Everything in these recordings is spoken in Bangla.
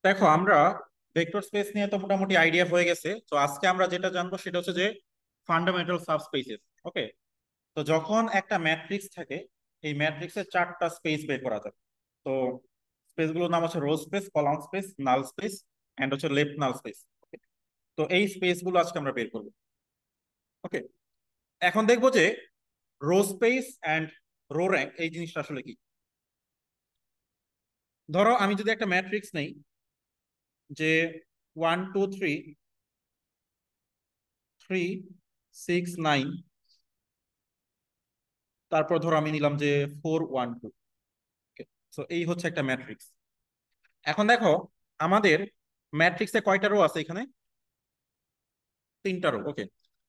দেখো, আমরা ভেক্টর স্পেস নিয়ে তো মোটামুটি আইডিয়া হয়ে গেছে। তো আজকে আমরা যেটা জানবো সেটা হচ্ছে যে ফান্ডামেন্টাল সাবস্পেসেস। ওকে। তো যখন একটা ম্যাট্রিক্স থাকে, এই ম্যাট্রিক্সের চারটা স্পেস বের করা যায়। তো স্পেস গুলোর নাম হচ্ছে row space, column space, null space and হচ্ছে লেফট নাল স্পেস। তো এই স্পেস গুলো আজকে আমরা বের করবো। ওকে। এখন দেখবো যে row space and row rank এই জিনিসটা আসলে কি। ধরো আমি যদি একটা ম্যাট্রিক্স নেই, যে 1 2 3 3 6 9, তারপর ধরো আমি নিলাম যে 4 1 2। তো এই হচ্ছে একটা ম্যাট্রিক্স। এখন দেখো, আমাদের ম্যাট্রিক্সে কয়টা রো আছে এখানে? তিনটা রো। ওকে।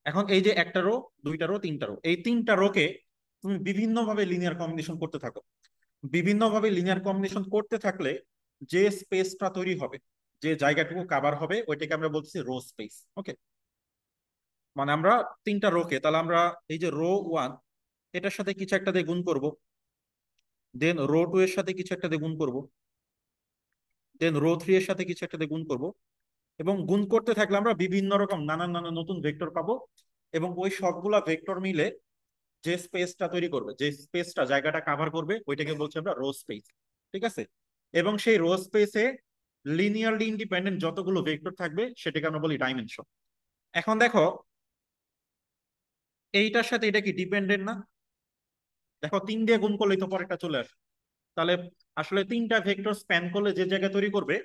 এখন এই যে একটা রো, দুইটা রো, তিনটা রো, এই তিনটা রোকে তুমি বিভিন্ন ভাবে লিনিয়ার কম্বিনেশন করতে থাকো। বিভিন্ন ভাবে লিনিয়ার কম্বিনেশন করতে থাকলে যে স্পেসটা তৈরি হবে, যে জায়গাটুকু কাভার হবে, ওইটাকে আমরা বলতেছি রো স্পেস। ওকে। মানে আমরা তিনটা রোকে, তাহলে আমরা এই যে রো ওয়ান, এটার সাথে কিছু একটা দিয়ে গুণ করব, দেন রো টু এর সাথে কিছু একটা দিয়ে গুণ করব, দেন রো থ্রি এর সাথে কিছু একটা দিয়ে গুণ করব, এবং গুণ করতে থাকলে আমরা বিভিন্ন রকম নানান নানান নতুন ভেক্টর পাবো। এবং ওই সবগুলা ভেক্টর মিলে যে স্পেসটা তৈরি করবে, যে স্পেসটা জায়গাটা কাভার করবে, ওইটাকে বলছি আমরা রো স্পেস। ঠিক আছে। এবং সেই রো স্পেসে লিনিয়ারলি ইন্ডিপেন্ডেন্ট যতগুলো ভেক্টর থাকবে সেটাকে আমরা বলি ডাইমেনশন। এখন দেখো, এইটার সাথে এটা কি ডিপেন্ডেন্ট না? দেখো, 3 দিয়ে গুণ করলেই তো পরেরটা চলে আসে। তাহলে আসলে তিনটা ভেক্টর স্প্যান করলে যে জায়গা তৈরি করবে,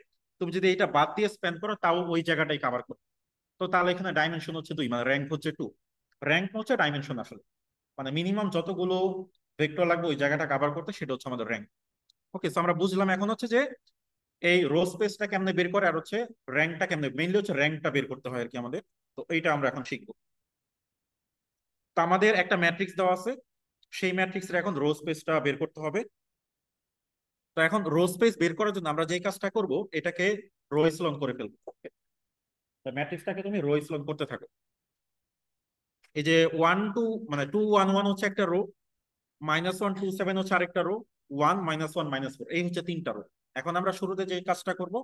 তুমি যদি এটা বাদ দিয়ে স্প্যান করো তাও ওই জায়গাটাই কাভার করবে। তো তাহলে এখানে ডাইমেনশন হচ্ছে 2, মানে র্যাঙ্ক হচ্ছে 2। র্যাঙ্ক হচ্ছে ডাইমেনশন আসলে, মানে মিনিমাম যতগুলো ভেক্টর লাগবে ওই জায়গাটা কভার করতে, সেটা হচ্ছে আমাদের র্যাঙ্ক। ওকে। তো আমরা বুঝলাম এখন হচ্ছে যে এই রো স্পেসটা কেমনে বের করে, আর হচ্ছে র্যাঙ্কটা কেমনে, মেইনলি হচ্ছে র্যাঙ্কটা বের করতে হয় আর কি আমাদের। তো এইটা আমরা এখন শিখবো। তো আমাদের একটা ম্যাট্রিক্স দেওয়া আছে, সেই ম্যাট্রিক্সের এখন রো স্পেসটা বের করতে হবে। তো এখন রো স্পেস বের করার জন্য আমরা যে কাজটা করব, এটাকে রো এসেলন করে ফেলবো। ম্যাট্রিক্সটাকে তুমি রো এসেলন করতে থাকো। এই যে 1 2, মানে 2 1 1 হচ্ছে একটা রো, -1 2 7 হচ্ছে আরেকটা রো, 1 -1 -4, এই হচ্ছে তিনটা রো। এখন আমরা শুরুতে যে কাজটা করব,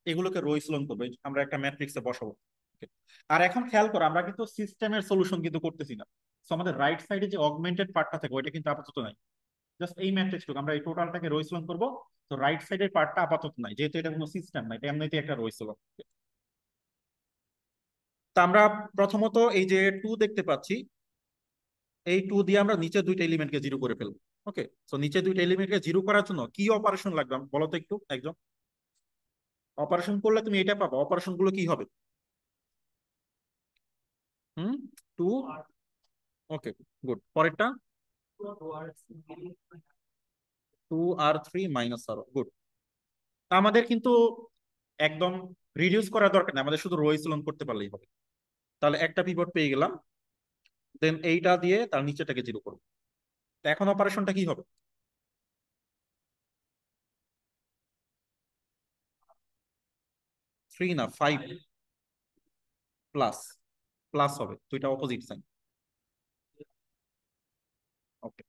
এগুলোকে রো এচেলন করবো, আমরা একটা ম্যাট্রিক্সে বসাবো। Okay? আর এখন খেয়াল করো, আমরা কিন্তু সিস্টেমের সলিউশন কিন্তু করতেছি না। তো আমাদের রাইট সাইডে যে অগমেন্টেড পার্টটা থাকে ওইটা কিন্তু আপাতত নাই। জাস্ট এই ম্যাট্রিক্সটুকু আমরা এই টোটালটাকে রো এচেলন করবো। তো রাইট সাইডের পার্টটা আপাতত নাই, যেহেতু এটা কোনো সিস্টেম নাই, এটা এমনিতেই একটা রো এচেলন। তা আমরা প্রথমত এই যে 2 দেখতে পাচ্ছি, এই 2 দিয়ে আমরা নিচে দুইটা এলিমেন্টকে জিরো করে ফেলবো। ওকে। তো নিচে দুইটা এলিমেন্টকে জিরো করার জন্য কি অপারেশন লাগবে বলো তো একটু একজন। অপারেশন করলে তুমি এটা পাবো, অপারেশন গুলো কি হবে? হুম। 2। ওকে, গুড। পরেরটা 2 আর 3 - আর, গুড। আমাদের কিন্তু একদম রিডিউস করার দরকার নেই, আমাদের শুধু রো এচেলন করতে পারলেই হবে। তাহলে একটা পিভট পেয়ে গেলাম, দেন এইটা দিয়ে তার নিচেটাকে জিরো করবো। তো এখন অপারেশনটা কি হবে? 3 না 5, প্লাস প্লাস হবে, তো এটা অপোজিট সাইন। ওকে।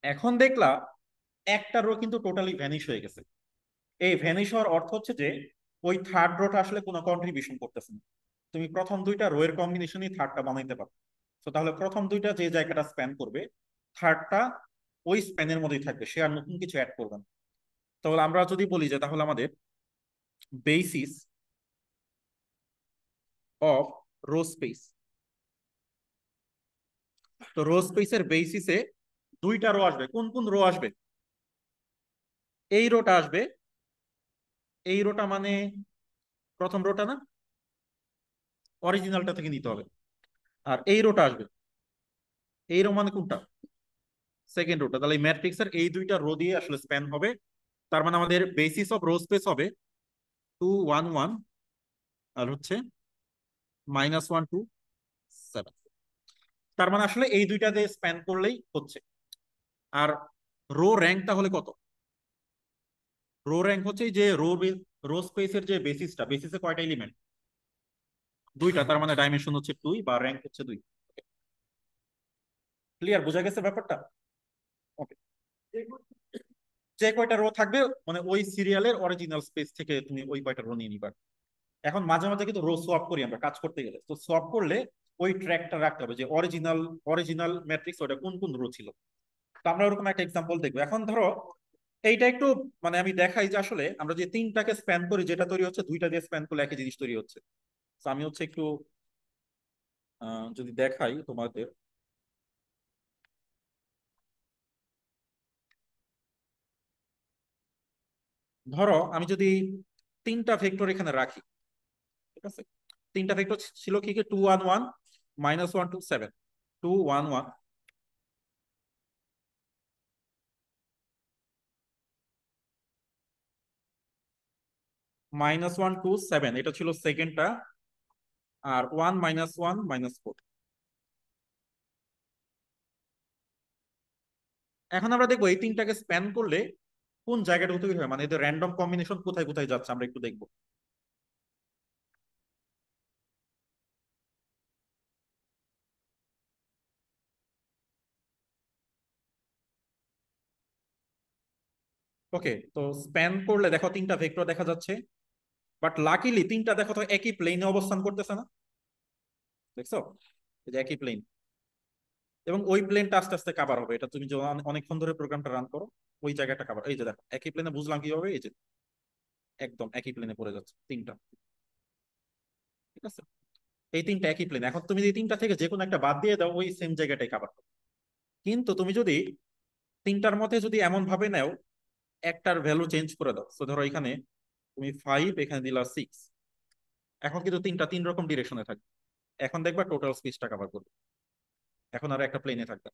এখন দেখলা একটা রো কিন্তু টোটালি ভ্যানিশ হয়ে গেছে। এই ভ্যানিশ হওয়ার অর্থ হচ্ছে যে ওই থার্ড রোটা আসলে কোনো কন্ট্রিবিউশন করতেছে না। তুমি প্রথম দুইটা রো এর কম্বিনেশনই থার্ডটা বানাইতে পারো। তো তাহলে প্রথম দুইটা যে জায়গাটা স্প্যান করবে, থার্ডটা ওই স্প্যানের মধ্যেই থাকবে, সে আর নতুন কিছু অ্যাড করবে না। তাহলে আমরা যদি বলি যে তাহলে আমাদের বেসিস অফ রো স্পেস, তো রো স্পেসের বেসিসে দুইটা রো আসবে। কোন কোন রো আসবে? এই রোটা আসবে, এই রোটা মানে প্রথম রোটা না, অরিজিনালটা থেকে নিতে হবে। আর এই রোটা আসবে, এই রো মানে কোনটা? Second rota. তাহলে এই ম্যাট্রিক্সের এই দুইটা রো দিয়ে আসলে স্প্যান হবে। তার মানে আমাদের বেসিস অফ রো স্পেস হবে 2 1 1, আর হচ্ছে -1 2 7। তার মানে আসলে এই দুইটা দিয়ে স্প্যান করলেই হচ্ছে। আর রো র্যাঙ্ক তাহলে কত? রো র্যাঙ্ক হচ্ছে এই যে রো স্পেসের যে বেসিসটা, বেসিসে কয়টা এলিমেন্ট? দুইটা, তার মানে ডাইমেনশন হচ্ছে 2 বা র্যাঙ্ক হচ্ছে 2। ক্লিয়ার? বোঝা গেছে ব্যাপারটা? ওকে। যে কয়টা রো থাকবে মানে ওই সিরিয়ালের অরিজিনাল স্পেস থেকে তুমি ওই কয়টা রো নিয়ে নিবা। এখন মাঝে মাঝে কিন্তু রো সোয়াপ করি আমরা কাজ করতে গেলে, তো সোয়াপ করলে ওই ট্র্যাকটা রাখতে হবে যে অরিজিনাল অরিজিনাল ম্যাট্রিক্স ওটা কোন কোন রো ছিল। তো আমরা ওরকম একটা এক্সাম্পল দেখবো। এখন ধরো এইটা একটু মানে আমি দেখাই যে আসলে আমরা যে তিনটাকে স্প্যান করি যেটা তৈরি হচ্ছে, দুইটা দিয়ে স্প্যান করলে একই জিনিস তৈরি হচ্ছে। তো আমি হচ্ছে একটু যদি দেখাই তোমাদের, ধরো আমি যদি তিনটা ভেক্টর এখানে রাখি, ঠিক আছে, তিনটা ভেক্টর ছিল কি কি, 2 1 1, -1 2 7, 2 1 1, -1 2 7, এটা ছিল সেকেন্ডটা। আর 1 -1 -4। এখন আমরা দেখবো এই তিনটাকে স্প্যান করলে কোন জায়গাটা তৈরি হয়, মানে এদের র্যান্ডম কম্বিনেশন কোথায় কোথায় যাচ্ছে আমরা একটু দেখবো। ওকে, তো স্প্যান করলে দেখো তিনটা ভেক্টর দেখা যাচ্ছে, বাট লাকিলি তিনটা দেখো তো একই প্লেনে অবস্থান করতেছে না, দেখছো, এই যে একই প্লেন। এবং ওই প্লেনটা আস্তে আস্তে কাভার হবে, এটা তুমি যখন অনেকক্ষণ ধরে প্রোগ্রামটা রান করো ওই জায়গাটা কাভার, এই যে দেখো একই প্লেনে, বুঝলাম কিভাবে, এই যে একদম একই প্লেনে পড়ে যাচ্ছে তিনটা, ঠিক আছে। এই তিনটা একই প্লেন, এখন তুমি এই তিনটা থেকে যে কোনো একটা বাদ দিয়ে দাও ওই সেম জায়গাটাই কাভার হবে। কিন্তু তুমি যদি তিনটার মধ্যে যদি এমন ভাবে নাও একটার ভ্যালু চেঞ্জ করে দাও, তো ধরো এখানে তুমি 5 এখানে দিলা 6, এখন কিন্তু তিনটা তিন রকম ডিরেকশনে থাকবে। এখন দেখবা টোটাল স্পেসটা কভার করবে, এখন আর একটা প্লেনে থাকবে।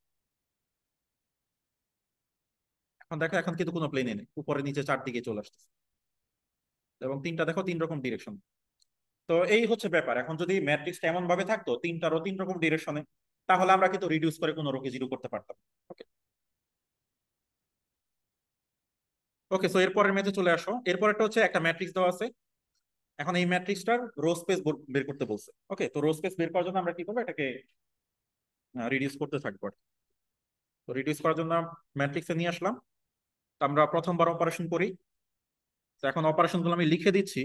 এখন দেখো এখন কিন্তু কোনো প্লেনে নেই, উপরে নিচে চারদিকে চলে আসতেছে, এবং তিনটা দেখো তিন রকম ডিরেকশন। তো এই হচ্ছে ব্যাপার। এখন যদি ম্যাট্রিক্সটা এমন ভাবে থাকতো তিনটারও তিন রকম ডিরেকশনে, তাহলে আমরা কিন্তু রিডিউস করে কোনো রোকে জিরো করতে পারতাম। ওকে, ওকে, সো এরপরের ম্যাথে চলে আসো। এরপরটা হচ্ছে একটা ম্যাট্রিক্স দেওয়া আছে, এখন এই ম্যাট্রিক্সটার রো স্পেস বের করতে বলছে। ওকে, তো রো স্পেস বের করার জন্য আমরা কি করবো, এটাকে রিডিউস করতে থাকবো। তো রিডিউস করার জন্য ম্যাট্রিক্সে নিয়ে আসলাম। তো আমরা প্রথমবার অপারেশন করি। তো এখন অপারেশন গুলো আমি লিখে দিচ্ছি,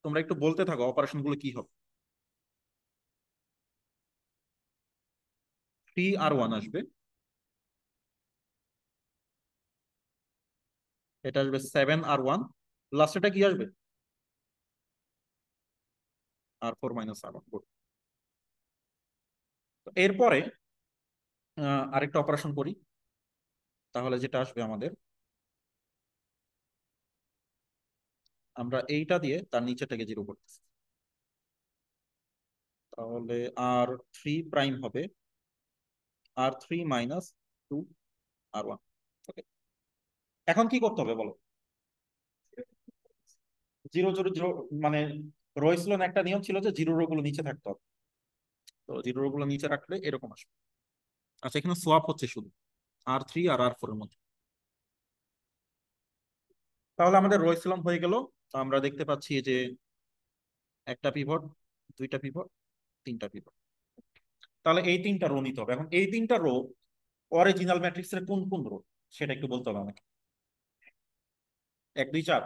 তোমরা একটু বলতে থাকো অপারেশন গুলো কি হবে। 3 আর 1 আসবে, এটা আসবে 7 আর 1, লাস্টেটা কি আসবে, R4 - R1। এরপরে আরেকটা অপারেশন করি, তাহলে যেটা আসবে আমাদের, আমরা এইটা দিয়ে তার নিচেটাকে জিরো করতেছি, তাহলে R3 প্রাইম হবে R3 - 2 R1। ওকে, এখন কি করতে হবে বলো। জিরো জিরো জিরো, মানে রয়েছিল না একটা নিয়ম ছিল যে জিরো রো গুলো নিচে থাকতে হবে, তো জিরো রো গুলো নিচে রাখলে এরকম আসবে। আচ্ছা, এখানে সোয়াপ হচ্ছে শুধু R3 আর R4 এর মধ্যে। তাহলে আমাদের রয়েছিলাম হয়ে গেল। আমরা দেখতে পাচ্ছি যে একটা পিভট, দুইটা পিভট, তিনটা পিভট। তাহলে এই তিনটা রো নিতে হবে। এখন এই তিনটা রো অরিজিনাল ম্যাট্রিক্সের কোন কোন রো সেটা একটু বলতে হবে আমাকে। 1 2 4।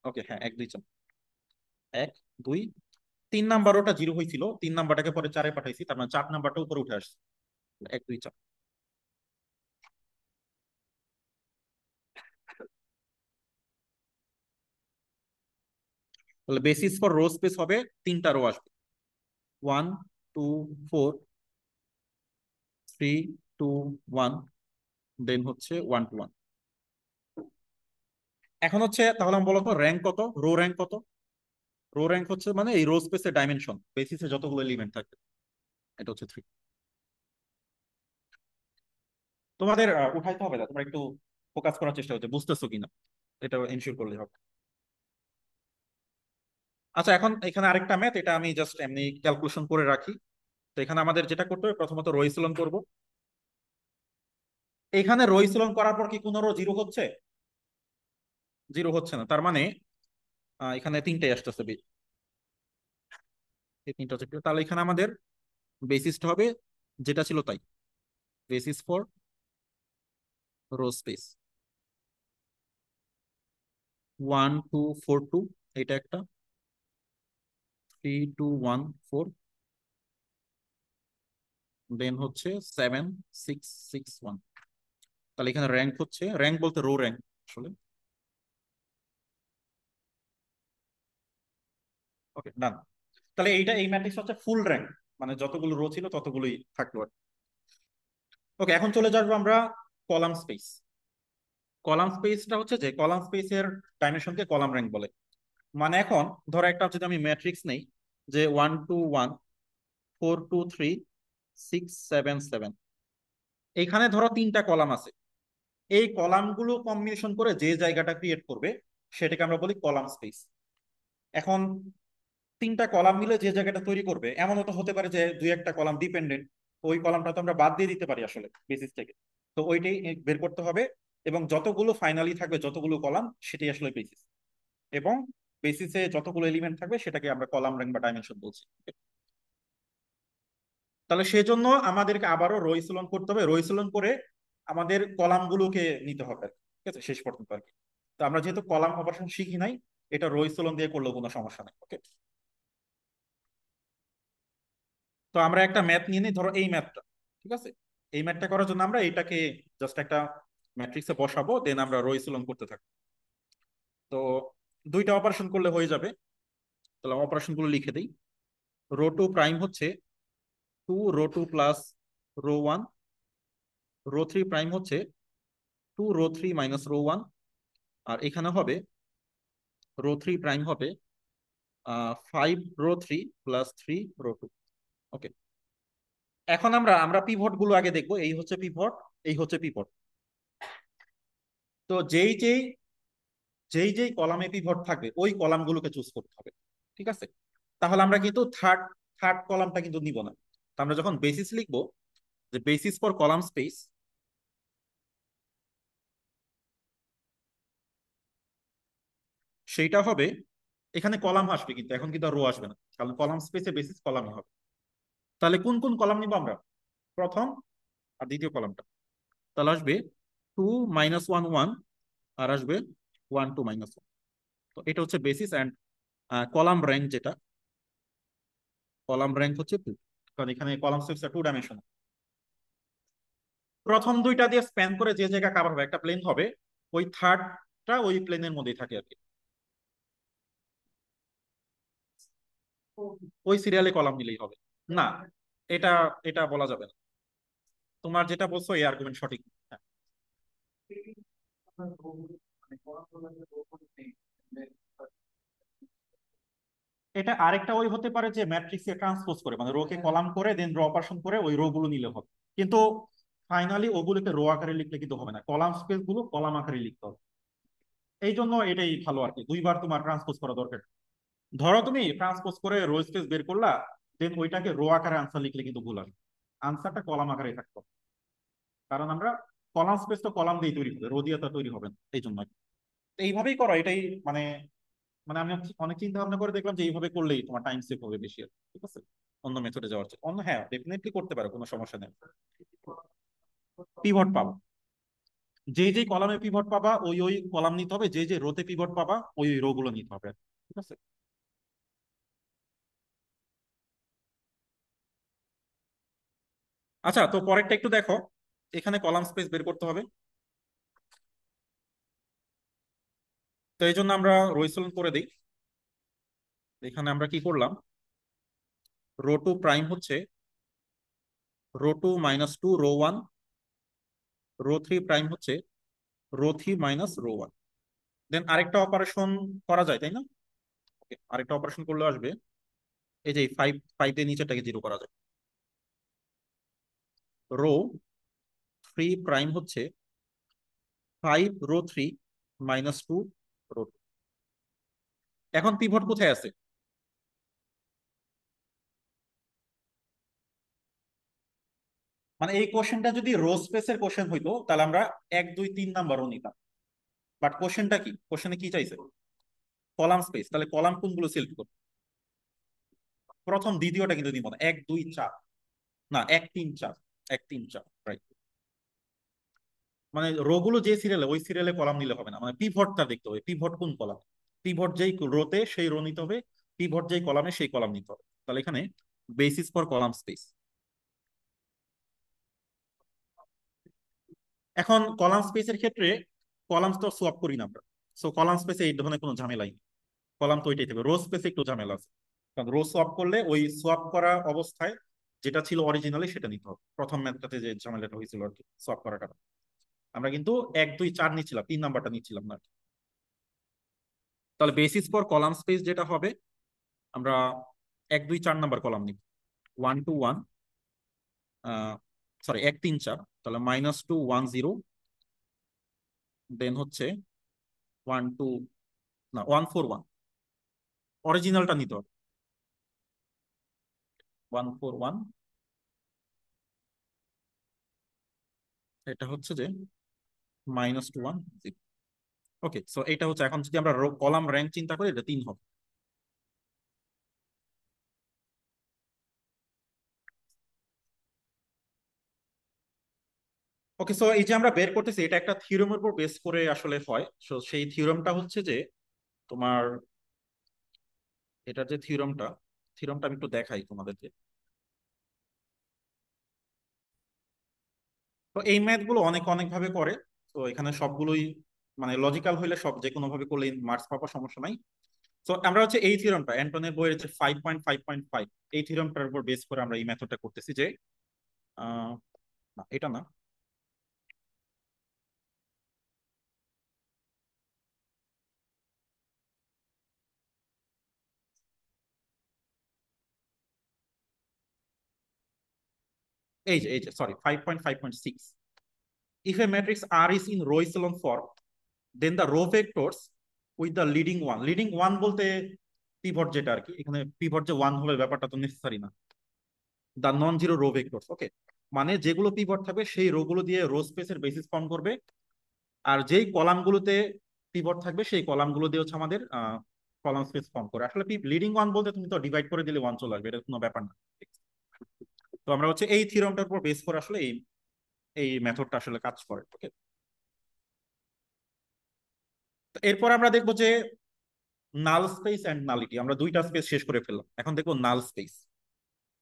ওকে, হ্যাঁ, 1 2 4, 1 2 3 নাম্বার ওটা জিরো হয়েছিল, 3 নাম্বারটাকে পরে চারে পাঠাইছি, তার মানে 4 নাম্বারটা উপরে উঠে আসছে। 1 2 4। তাহলে বেসিস ফর রো স্পেস হবে তিনটা রো আসবে, 1 2 4 3 2 1, দেন হচ্ছে 1 to 1। এখন হচ্ছে তাহলে আমি বলতো র্যাঙ্ক কত, রো র্যাঙ্ক কত। রো র্যাঙ্ক হচ্ছে মানে এই রো স্পেসের ডাইমেনশন, বেসিসে যতগুলো এলিমেন্ট থাকে, এটা হচ্ছে 3। তোমাদের উঠাইতে হবে না, তোমরা একটু ফোকাস করার চেষ্টা করছো, বুঝতেছো কিনা এটা এনশিওর করলে হবে। আচ্ছা, এখন এখানে আরেকটা ম্যাথ, এটা আমি জাস্ট এমনি ক্যালকুলেশন করে রাখি। তো এখানে আমাদের যেটা করতে হবে, প্রথমত রো ইসলন করবো। এখানে রো ইসলন করার পর কি কোনো রো জিরো হচ্ছে, জিরো হচ্ছে না, তার মানে এখানে তিনটাই আসতেছে এই তিনটা হচ্ছে clear। তাহলে এখানে আমাদের বেসিসটা হবে যেটা ছিল তাই, বেসিস ফর রো স্পেস। 1242, এটা একটা 3214, দেন হচ্ছে 7661। তাহলে এখানে র্যাঙ্ক হচ্ছে, র্যাঙ্ক বলতে রো র্যাঙ্ক আসলে। ওকে, ডান। তাহলে এইটা, এই ম্যাট্রিক্স হচ্ছে ফুল র্যাঙ্ক, মানে যতগুলো রো ছিল ততগুলোই থাকলো আর। ওকে, এখন চলে যাবো আমরা কলাম স্পেস। কলাম স্পেসটা হচ্ছে যে কলাম স্পেসের ডাইমেনশনকে কলাম র্যাঙ্ক বলে। মানে এখন ধরো একটা যদি আমি ম্যাট্রিক্স নেই, যে 1 2 1 4 2 3 6 7 7, এইখানে ধরো তিনটা কলাম আছে। এই কলামগুলো কম্বিনেশন করে যে জায়গাটা ক্রিয়েট করবে সেটাকে আমরা বলি কলাম স্পেস। এখন তিনটা কলাম মিলে যে জায়গাটা তৈরি করবে, এমনও তো হতে পারে যে দুই একটা কলাম ডিপেন্ডেন্ট, ওই কলামটা তো আমরা বাদ দিয়ে দিতে পারি আসলে বেসিস থেকে। তো ওইটাই বের করতে হবে, এবং যতগুলো ফাইনালি থাকবে, যতগুলো কলাম, সেটাই আসলে বেসিস। এবং বেসিসে যতগুলো এলিমেন্ট থাকবে সেটাকে আমরা কলাম র্যাঙ্ক বা ডাইমেনশন বলছি। তাহলে সেজন্য আমাদেরকে আবারও রো করতে হবে, রো করে আমাদের কলামগুলোকে নিতে হবে আর কি। ঠিক আছে, শেষ পর্যন্ত আর কি। তো আমরা যেহেতু কলাম অপারেশন শিখি নাই, এটা রো দিয়ে করলেও কোনো সমস্যা নেই। ওকে, তো আমরা একটা ম্যাথ নিয়ে নিই, ধরো এই ম্যাথটা। ঠিক আছে, এই ম্যাথটা করার জন্য আমরা এইটাকে জাস্ট একটা ম্যাট্রিক্সে বসাবো, দেন আমরা রো করতে থাকবো। তো দুইটা অপারেশন করলে হয়ে যাবে। তাহলে অপারেশন গুলো লিখে দিই। রো 2 প্রাইম হচ্ছে 2 row 2 plus row 1, row 3 prime হচ্ছে 2 রো 3 মাইনাস রো 1, আর এখানে হবে রো 3 প্রাইম হবে 5 রো 3 প্লাস 3 রো 2। ওকে, এখন আমরা আমরা পিভট গুলো আগে দেখবো। এই হচ্ছে পিভট, এই হচ্ছে পিভট। তো যেই যেই যেই যেই কলামে পিভট থাকবে ওই কলামগুলোকে চুজ করতে হবে। ঠিক আছে, তাহলে আমরা কিন্তু থার্ড থার্ড কলামটা কিন্তু নিব না। তো আমরা যখন বেসিস লিখবো, যে বেসিস ফর কলাম স্পেস, সেইটা হবে, এখানে কলাম আসবে কিন্তু এখন কিন্তু আর রো আসবে না, কারণ কলাম স্পেসে বেসিস কলামই হবে। তাহলে কোন কোন কলাম নিব আমরা? প্রথম আর দ্বিতীয় কলামটা। তাহলে আসবে 2 - 1 1, আর আসবে 1 2 - 1। তো এটা হচ্ছে বেসিস অ্যান্ড কলাম র্যাঙ্ক, যেটা কলাম র্যাঙ্ক হচ্ছে 2, কারণ এখানে কলাম স্পেসটা 2 ডাইমেনশন। প্রথম দুইটা দিয়ে স্প্যান করে যে জায়গা কভার হবে, একটা প্লেন হবে, ওই থার্ডটা ওই প্লেনের মধ্যেই থাকে আর কি। ওই সিরিয়ালে কলাম নিলেই হবে। না, এটা এটা বলা যাবে না। তোমার যেটা বলছো এই আর্গুমেন্ট সঠিক। হ্যাঁ। এটা আরেকটা ওই হতে পারে যে ম্যাট্রিক্সে ট্রান্সপোজ করে, মানে রো কে কলাম করে দেন রো অপারেশন করে ওই রো গুলো নিলে হবে। কিন্তু ফাইনালি ওগুলোকে রো আকারে লিখলে কিন্তু হবে না, কলাম স্পেস গুলো কলাম আকারে লিখতে হবে। এই জন্য এটাই ভালো আর কি, দুইবার তোমার ট্রান্সপোজ করা দরকার। ধরো তুমি ট্রান্সপোজ করে রো স্পেস বের করলা, দেন ওইটাকে রো আকারে আনসার লিখলে কিন্তু ভুল হবে। আনসারটা কলাম আকারে থাকতো, কারণ আমরা কলাম স্পেস তো কলাম দিয়ে তৈরি হবে, রো দিয়ে তো তৈরি হবে না, এই জন্য। তো এইভাবেই করো, এটাই মানে, মানে আমি অনেক চিন্তা ভাবনা করে দেখলাম যে এইভাবে করলেই তোমার টাইম সেভ হবে বেশি আর। ঠিক আছে, অন্য মেথডে যাওয়ার চেয়ে অন্য, হ্যাঁ ডেফিনেটলি করতে পারো, কোনো সমস্যা নেই। পিভট পাবো, যে যে কলামে পিভট পাবা ওই ওই কলাম নিতে হবে, যে যে রোতে পিভট পাবা ওই ওই রো গুলো নিতে হবে। ঠিক আছে। আচ্ছা, তো পরেরটা একটু দেখো। এখানে কলাম স্পেস বের করতে হবে। তো এই জন্য আমরা রো করে দিই। এখানে আমরা কি করলাম, রো 2 প্রাইম হচ্ছে রো 2 - 2 রো 1, রো 3 প্রাইম হচ্ছে রো 3 - রো 1। দেন আরেকটা অপারেশন করা যায়, তাই না? Okay, আরেকটা অপারেশন করলে আসবে, এই যে 5 দিয়ে নিচেরটাকে 0 করা যায়। রো 3 প্রাইম হচ্ছে 5 রো 3 - 2 রো 2। এখন পিভট কোথায় আছে? মানে এই কোশ্চেনটা যদি রো স্পেসের কোশ্চেন হইতো তাহলে আমরা 1 2 3 নাম্বারও নিতাম। বাট কোশ্চেনটা কি, কোশ্চেনে কি চাইছে? কলাম স্পেস, তাহলে কলাম কোনগুলো সিলেক্ট করবো? প্রথম দ্বিতীয়টা কিন্তু দিব না, 1 2 4, না 1 3 4, 1 3 4, রাইট। মানে রো গুলো যে সিরিয়ালে, ওই সিরিয়ালে কলাম নিলে হবে না, মানে পিভটটা দেখতে হবে, পিভট কোন কলাম, পিভট যেই রোতে সেই রো নিতে হবে, পিভট যেই কলামে সেই কলাম নিতে হবে। তাহলে এখানে বেসিস ফর কলাম স্পেস। এখন কলাম স্পেসের ক্ষেত্রে কলাম তো সোয়াপ করি না আমরা, সো কলাম স্পেসে এই ধরনের কোনো ঝামেলাই নেই, কলাম তো ওইটাই থাকবে। রো স্পেসে একটু ঝামেলা আছে, কারণ রো সোয়াপ করলে ওই সোয়াপ করা অবস্থায় যেটা ছিল অরিজিনালি সেটা নিতে হবে। প্রথম ম্যাথটাতে যে ঝামেলাটা হয়েছিল আর কি সোয়াপ করাটা, আমরা কিন্তু 1 2 4 নিচ্ছিলাম, 3 নাম্বারটা নিচ্ছিলাম না। তাহলে বেসিস ফর কলাম স্পেস যেটা হবে, আমরা 1 2 4 নাম্বার কলাম নিব। 1 2 1, সরি 1 3 4, তাহলে -2 1 0, দেন হচ্ছে 1 2, না 1 4 1, অরিজিনালটা নিতে হবে। 1 4 1, এটা হচ্ছে যে -2 1 0। ওকে, সো এটা হচ্ছে, এখন যদি আমরা কলাম র্যাঙ্ক চিন্তা করি এটা 3 হবে। ওকে, সো এই যে আমরা বের করতেছি এটা একটা থিওরেমের উপর বেস করে আসলে হয়। সো সেই থিওরেমটা হচ্ছে যে তোমার, এটার যে থিওরেমটা, থিওরেমটা আমি একটু দেখাই তোমাদেরকে। তো এই ম্যাথ গুলো অনেক অনেক ভাবে করে, তো এখানে সবগুলোই মানে লজিক্যাল হইলে সব যে কোনো ভাবে করলে মার্কস পাওয়ার সমস্যা নাই। তো আমরা হচ্ছে এই থিওরেমটা অ্যান্টনের বইয়ের যে 5.5.5, এই থিওরেমটার উপর বেস করে আমরা এই মেথডটা করতেছি যে আহ, না এটা না, এই যে sorry 5.5.6, if a matrix R is in row echelon form, then the row vectors with the leading one, leading one বলতে পিভট যেটা আর কি, এখানে পিভট যে ওয়ান হবে ব্যাপারটা তো নেসেসারি না, দা নন জিরো রো ভেক্টরস। ওকে, মানে যেগুলো পিভট থাকবে সেই রো গুলো দিয়ে রো স্পেসের বেসিস ফর্ম করবে, আর যেই কলামগুলোতে পিভট থাকবে সেই কলামগুলো দিয়ে হচ্ছে আমাদের কলাম স্পেস ফর্ম করে। আসলে লিডিং ওয়ান বলতে তুমি তো ডিভাইড করে দিলে ওয়ান চলে আসবে, এটা কোনো ব্যাপার না। তো আমরা হচ্ছে এই থিওরেমটার উপর বেস করে আসলে এই এই মেথডটা আসলে কাজ করে। ওকে, তো এরপর আমরা দেখবো যে নাল স্পেস এন্ড নালিটি, আমরা দুইটা স্পেস শেষ করে ফেললাম, এখন দেখবো নাল স্পেস।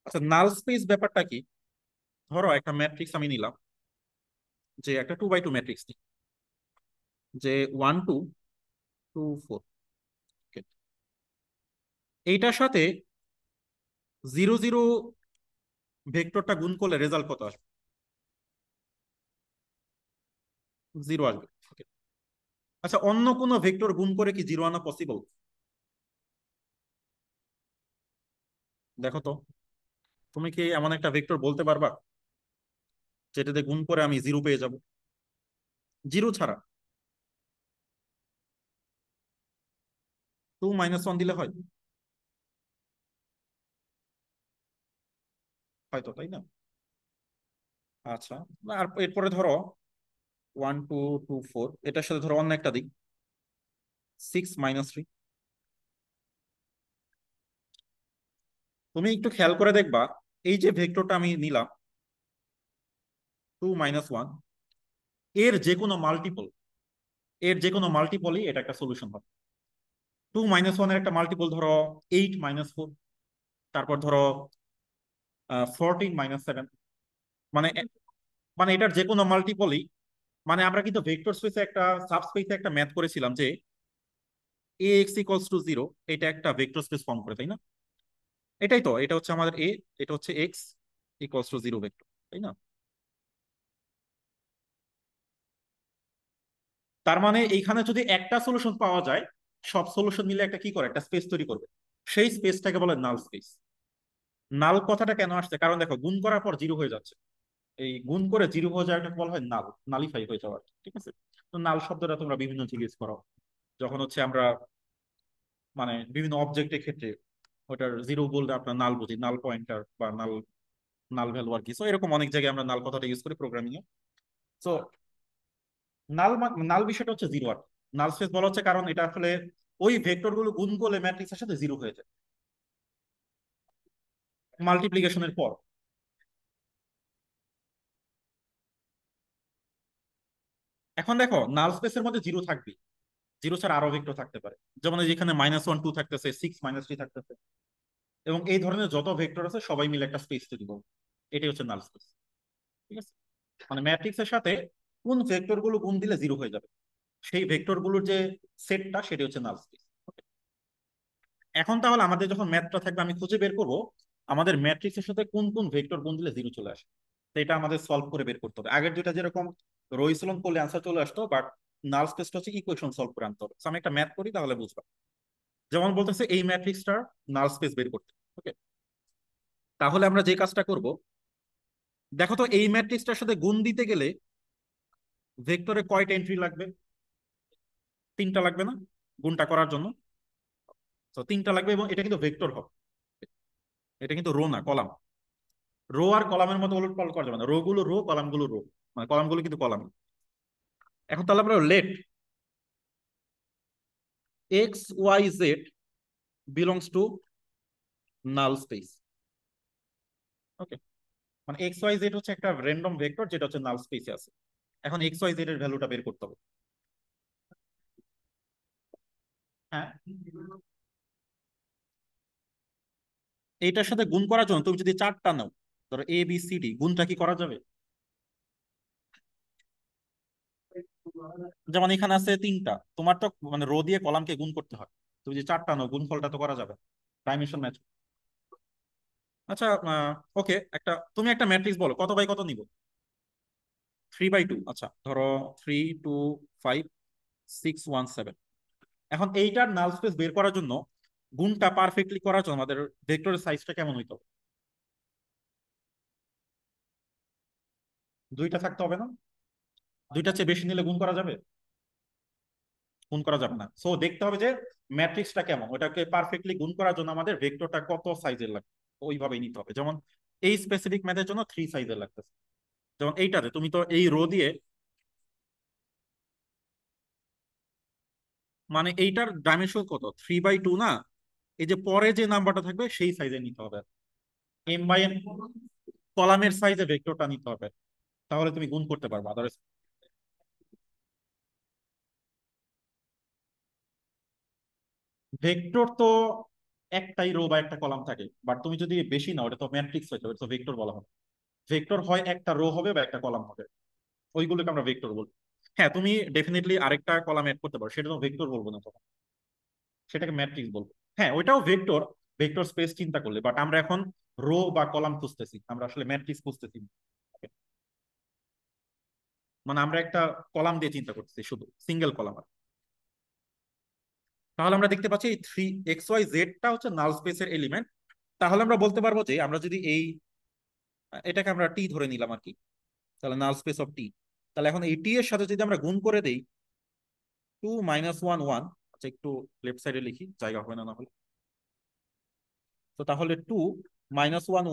আচ্ছা, নাল স্পেস ব্যাপারটা কি? ধরো একটা ম্যাট্রিক্স আমি নিলাম, যে একটা 2 বাই 2 ম্যাট্রিক্স নিই, যে 1 2 2 4। এইটার সাথে 0 0 ভেক্টরটা গুণ করলে রেজাল্ট কত আসবে? 0 আসবে। Okay. আচ্ছা, অন্য কোনো ভেক্টর গুণ করে কি 0 আনা পসিবল? দেখো তো, তুমি কি এমন একটা ভেক্টর বলতে পারবা যেটাতে গুণ করে আমি 0 পেয়ে যাব? 0 ছাড়া 2 - 1 দিলে হয়? হয়তো, তাই না? আচ্ছা, আর এরপরে ধরো 1 2 2 4, এটার সাথে ধরো অন্য একটা দিক 6 - 3। তুমি একটু খেয়াল করে দেখবা, এই যে ভেক্টরটা আমি নিলাম 2 - 1, এর যে কোনো মাল্টিপল, এর যে কোনো মাল্টিপলই এটা একটা সলিউশন হবে। 2 - 1 এর একটা মাল্টিপল ধরো 8 - 4, তারপর ধরো 14 - 7, মানে মানে এটার যে কোনো মাল্টিপলই, মানে আমরা কিন্তু ভেক্টর স্পেসে একটা সাবস্পেসে একটা ম্যাথ করেছিলাম যে ax = 0, এটা একটা ভেক্টর স্পেস ফর্ম করে, তাই না? এটাই তো, এটা হচ্ছে আমাদের এ, এটা হচ্ছে x = 0 ভেক্টর, তাই না? তার মানে এইখানে যদি একটা সলিউশন পাওয়া যায়, সব সলিউশন মিলে একটা কি করে, একটা স্পেস তৈরি করবে, সেই স্পেসটাকে বলে নাল স্পেস। নাল কথাটা কেন আসছে, কারণ দেখো গুণ করার পর 0 হয়ে যাচ্ছে, এই গুণ করে 0 হয়ে যাওয়াটাকে বলা হয় নাল, নালিফাই হয়ে যাওয়া, ঠিক আছে? তো নাল শব্দটা তোমরা বিভিন্ন জিজ্ঞেস করো যখন হচ্ছে আমরা মানে বিভিন্ন অবজেক্টের ক্ষেত্রে ওটার 0 বলতে আপনার নাল বুঝি, নাল পয়েন্টার বা নাল, নাল ভ্যালু আর কি। সো এরকম অনেক জায়গায় আমরা নাল কথাটা ইউজ করি প্রোগ্রামিং এ। সো নাল নাল বিষয়টা হচ্ছে 0 আর নাল স্পেস বলা হচ্ছে কারণ এটা আসলে ওই ভেক্টর গুলো গুণ করলে ম্যাট্রিক্সের সাথে 0 হয়ে যায় মাল্টিপ্লিকেশনের পর। এখন দেখো নাল স্পেসের মধ্যে জিরো থাকবে, জিরো ছাড়া আরো ভেক্টর থাকতে পারে, যেমন এই যেখানে -1 2 থাকতেছে, 6 - 3 থাকতেছে, এবং এই ধরনের যত ভেক্টর আছে সবাই মিলে একটা স্পেস তৈরি করবে। এটাই হচ্ছে নাল স্পেস। ঠিক আছে, মানে ম্যাট্রিক্সের সাথে কোন ভেক্টর গুলো গুণ দিলে জিরো হয়ে যাবে, সেই ভেক্টর গুলোর যে সেটটা সেটা হচ্ছে নাল স্পেস। এখন তাহলে আমাদের যখন ম্যাথটা থাকবে, আমি খুঁজে বের করব আমাদের ম্যাট্রিক্সের সাথে কোন কোন ভেক্টর গুণ দিলে জিরো চলে আসে। তো এটা আমাদের সলভ করে বের করতে হবে। আগের দুইটা যেরকম রো ইচেলন করলে অ্যান্সার চলে আসতো, বাট নাল স্পেসটা হচ্ছে ইকুয়েশন সলভ করে আনতে হবে। So আমি একটা ম্যাথ করি তাহলে বুঝবা। যেমন বলতেছে এই ম্যাট্রিক্সটার নাল স্পেস বের করতে। ওকে, তাহলে আমরা যে কাজটা করব, দেখো তো এই ম্যাট্রিক্সটার সাথে গুণ দিতে গেলে ভেক্টরে কয়টা এন্ট্রি লাগবে? তিনটা লাগবে না গুণটা করার জন্য? তো তিনটা লাগবে, এবং এটা কিন্তু ভেক্টর হবে, এটা কিন্তু রো না, কলাম। রো আর কলামের মতো উলট পালট করা যাবে না, রো গুলো রো, কলাম গুলো রো, মানে কলাম গুলো কিন্তু কলাম। এখন তাহলে আমরা let X Y Z belongs to null space. Okay, মানে এক্স ওয়াই জেড হচ্ছে একটা র্যান্ডম ভেক্টর যেটা হচ্ছে নাল স্পেসে আছে। এখন এক্স ওয়াই জেড এর ভ্যালুটা বের করতে হবে। হ্যাঁ, এইটার সাথে গুণ করার জন্য তুমি যদি চারটা নাও, ধরো এ বি সি ডি, গুণটা কি করা যাবে? যেমন এখানে আছে তিনটা, তোমার তো মানে রো দিয়ে কলামকে গুণ করতে হয়, তুমি যে চারটা নাও গুণফলটা তো করা যাবে, ডাইমেনশন ম্যাচ। আচ্ছা, ওকে, তুমি একটা ম্যাট্রিক্স বলো কত বাই কত নিব। 3/2, আচ্ছা ধরো 3 2 5 6 1 7। এখন এইটার নাল স্পেস বের করার জন্য, গুণটা পারফেক্টলি করার জন্য আমাদের ভেক্টরের সাইজটা কেমন হইতে হবে? দুইটা থাকতে হবে না? দুইটা চেয়ে বেশি নিলে গুণ করা যাবে? গুণ করা যাবে না। সো দেখতে হবে যে ম্যাট্রিক্সটা কেমন, ওটাকে পারফেক্টলি গুণ করার জন্য আমাদের ভেক্টরটা কত সাইজের লাগবে, ওইভাবেই নিতে হবে। যেমন এই স্পেসিফিক ম্যাথের জন্য 3 সাইজের লাগতেছে। যেমন এইটাতে তুমি তো এই রো দিয়ে, মানে এইটার ডাইমেনশন কত, 3/2 না? এই যে পরে যে নাম্বারটা থাকবে সেই সাইজে নিতে হবে। m/n কলামের সাইজে ভেক্টরটা নিতে হবে, তাহলে তুমি গুণ করতে পারবে। আদারওয়াইজ ভেক্টর তো একটাই রো বা একটা কলাম থাকে, বাট তুমি যদি বেশি নাও ওটা তো ম্যাট্রিক্স হয়ে যাবে, তো ভেক্টর বলা হবে। ভেক্টর হয় একটা রো হবে বা একটা কলাম হবে, ওইগুলোকে আমরা ভেক্টর বলবো। হ্যাঁ, তুমি ডেফিনেটলি আরেকটা কলাম এড করতে পারো, সেটা তো ভেক্টর বলবো না তখন, সেটাকে ম্যাট্রিক্স বলবো। হ্যাঁ, ওইটাও ভেক্টর, ভেক্টর স্পেস চিন্তা করলে, বাট আমরা এখন রো বা কলাম খুঁজতেছি, আমরা আসলে ম্যাট্রিক্স খুঁজতেছি না। মানে আমরা একটা কলাম দিয়ে চিন্তা করতেছি, শুধু সিঙ্গেল কলাম। তাহলে আমরা দেখতে পাচ্ছি এই 3 xy z টা হচ্ছে নাল স্পেসের এলিমেন্ট। তাহলে আমরা বলতে পারবো যে আমরা যদি এটাকে আমরা টি ধরে নিলাম আর কি, তাহলে নাল স্পেস অফ টি। তাহলে এখন এই টি এর সাথে যদি আমরা গুণ করে দেই 2 - 1 1, আচ্ছা একটু লেফট সাইডে লিখি, জায়গা হবে না না হলে। তো তাহলে 2 - 1 1